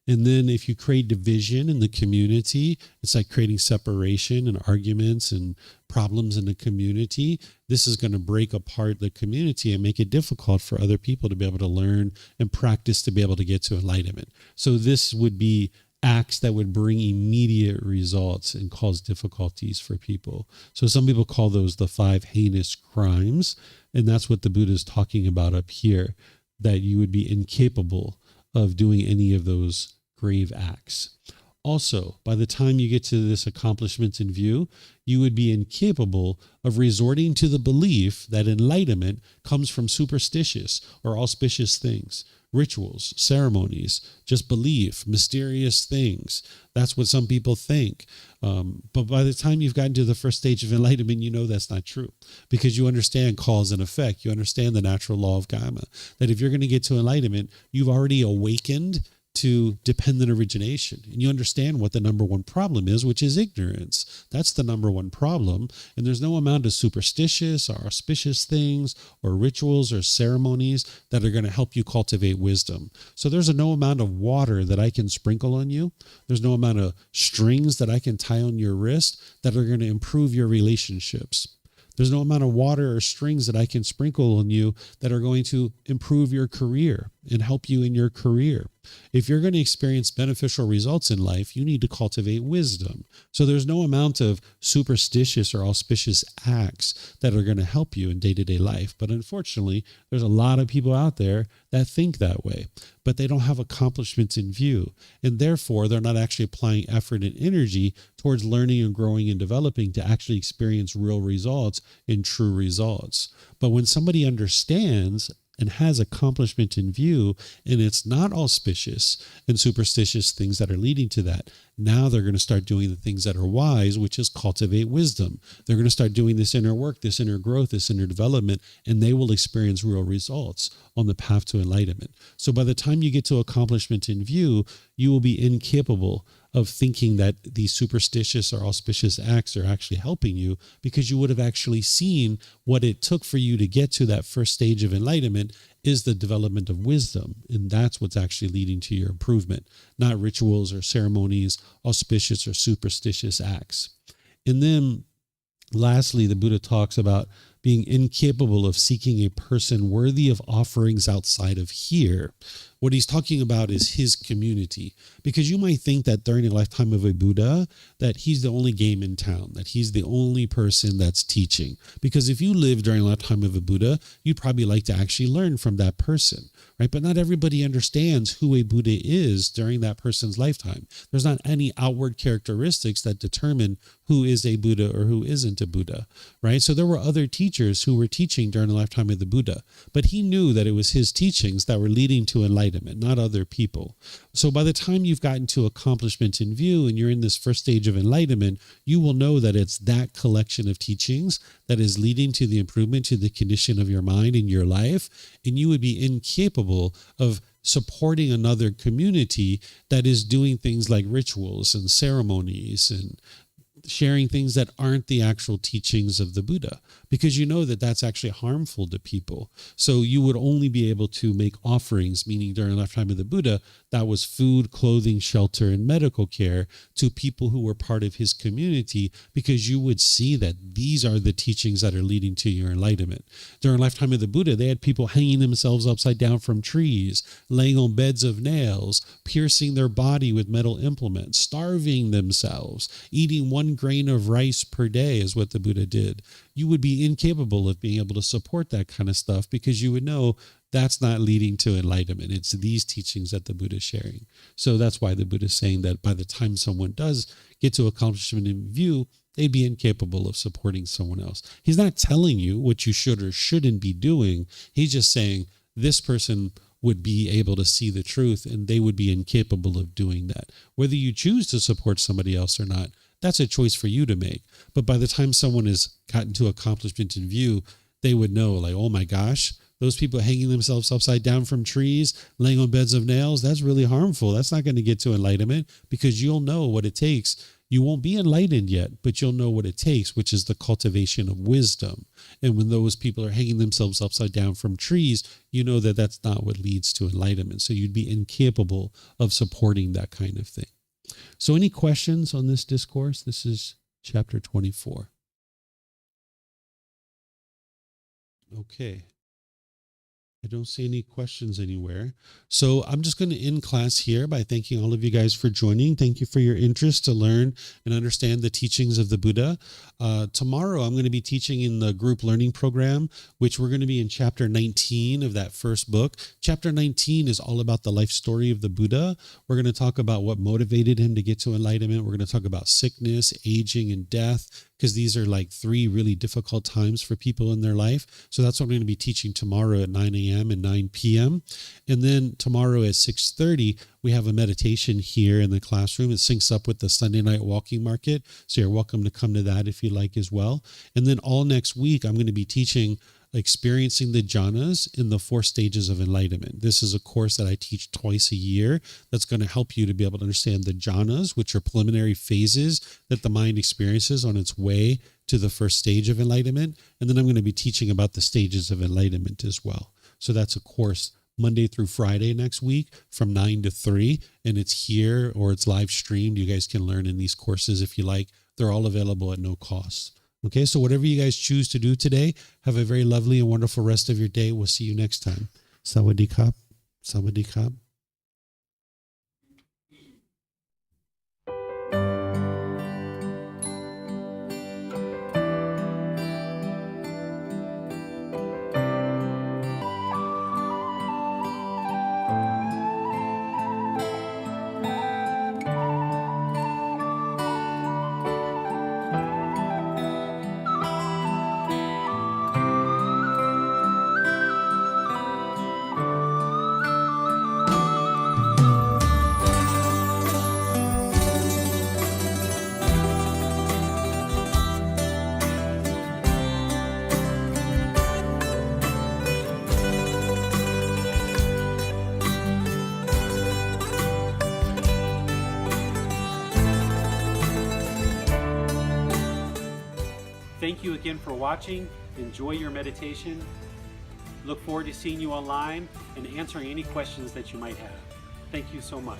A: And then if you create division in the community, it's like creating separation and arguments and problems in the community. This is going to break apart the community and make it difficult for other people to be able to learn and practice to be able to get to enlightenment. So this would be acts that would bring immediate results and cause difficulties for people. So some people call those the 5 heinous crimes. And that's what the Buddha is talking about up here, that you would be incapable of doing any of those grave acts. Also, by the time you get to this accomplishment in view, you would be incapable of resorting to the belief that enlightenment comes from superstitious or auspicious things, rituals, ceremonies, just belief, mysterious things. That's what some people think. But by the time you've gotten to the first stage of enlightenment, you know that's not true, because you understand cause and effect. You understand the natural law of karma, that if you're going to get to enlightenment, you've already awakened to dependent origination. And you understand what the number one problem is, which is ignorance. That's the number one problem. And there's no amount of superstitious or auspicious things or rituals or ceremonies that are going to help you cultivate wisdom. So there's no amount of water that I can sprinkle on you. There's no amount of strings that I can tie on your wrist that are going to improve your relationships. There's no amount of water or strings that I can sprinkle on you that are going to improve your career and help you in your career. If you're going to experience beneficial results in life, you need to cultivate wisdom. So there's no amount of superstitious or auspicious acts that are going to help you in day-to-day life. But unfortunately, there's a lot of people out there that think that way, but they don't have accomplishments in view. And therefore, they're not actually applying effort and energy towards learning and growing and developing to actually experience real results and true results. But when somebody understands and has accomplishment in view, and it's not auspicious and superstitious things that are leading to that, now they're going to start doing the things that are wise, which is cultivate wisdom. They're going to start doing this inner work, this inner growth, this inner development, and they will experience real results on the path to enlightenment. So by the time you get to accomplishment in view, you will be incapable of thinking that these superstitious or auspicious acts are actually helping you, because you would have actually seen what it took for you to get to that first stage of enlightenment is the development of wisdom. And that's what's actually leading to your improvement, not rituals or ceremonies, auspicious or superstitious acts. And then lastly, the Buddha talks about being incapable of seeking a person worthy of offerings outside of here. What he's talking about is his community, because you might think that during the lifetime of a Buddha, that he's the only game in town, that he's the only person that's teaching. Because if you live during the lifetime of a Buddha, you'd probably like to actually learn from that person, right? But not everybody understands who a Buddha is during that person's lifetime. There's not any outward characteristics that determine who is a Buddha or who isn't a Buddha, right? So there were other teachers who were teaching during the lifetime of the Buddha, but he knew that it was his teachings that were leading to enlightenment, not other people. So by the time you've gotten to accomplishment in view and you're in this first stage of enlightenment, you will know that it's that collection of teachings that is leading to the improvement to the condition of your mind in your life, and you would be incapable of supporting another community that is doing things like rituals and ceremonies and sharing things that aren't the actual teachings of the Buddha, because you know that that's actually harmful to people. So you would only be able to make offerings, meaning during the lifetime of the Buddha, that was food, clothing, shelter, and medical care to people who were part of his community, because you would see that these are the teachings that are leading to your enlightenment. During the lifetime of the Buddha, they had people hanging themselves upside down from trees, laying on beds of nails, piercing their body with metal implements, starving themselves, eating 1 grain of rice per day is what the Buddha did. You would be incapable of being able to support that kind of stuff, because you would know that's not leading to enlightenment. It's these teachings that the Buddha is sharing. So that's why the Buddha is saying that by the time someone does get to accomplishment in view, they'd be incapable of supporting someone else. He's not telling you what you should or shouldn't be doing. He's just saying this person would be able to see the truth and they would be incapable of doing that. Whether you choose to support somebody else or not, that's a choice for you to make. But by the time someone has gotten to accomplishment in view, they would know, like, oh my gosh, those people hanging themselves upside down from trees, laying on beds of nails, that's really harmful. That's not going to get to enlightenment, because you'll know what it takes. You won't be enlightened yet, but you'll know what it takes, which is the cultivation of wisdom. And when those people are hanging themselves upside down from trees, you know that that's not what leads to enlightenment. So you'd be incapable of supporting that kind of thing. So any questions on this discourse? This is chapter 24. Okay. I don't see any questions anywhere. So I'm just going to end class here by thanking all of you guys for joining. Thank you for your interest to learn and understand the teachings of the Buddha. Tomorrow, I'm going to be teaching in the group learning program, which we're going to be in chapter 19 of that first book. Chapter 19 is all about the life story of the Buddha. We're going to talk about what motivated him to get to enlightenment. We're going to talk about sickness, aging, and death, because these are like 3 really difficult times for people in their life. So that's what I'm going to be teaching tomorrow at 9 a.m. and 9 p.m. And then tomorrow at 6:30, we have a meditation here in the classroom. It syncs up with the Sunday night walking market. So you're welcome to come to that if you like as well. And then all next week, I'm going to be teaching Experiencing the Jhanas in the 4 Stages of Enlightenment. This is a course that I teach twice a year that's going to help you to be able to understand the jhanas, which are preliminary phases that the mind experiences on its way to the first stage of enlightenment. And then I'm going to be teaching about the stages of enlightenment as well. So that's a course Monday through Friday next week from 9 to 3. And it's here or it's live streamed. You guys can learn in these courses if you like. They're all available at no cost. Okay, so whatever you guys choose to do today, have a very lovely and wonderful rest of your day. We'll see you next time. Sawadee krap. Sawadee krap.
F: Thank you again for watching. Enjoy your meditation. Look forward to seeing you online and answering any questions that you might have. Thank you so much.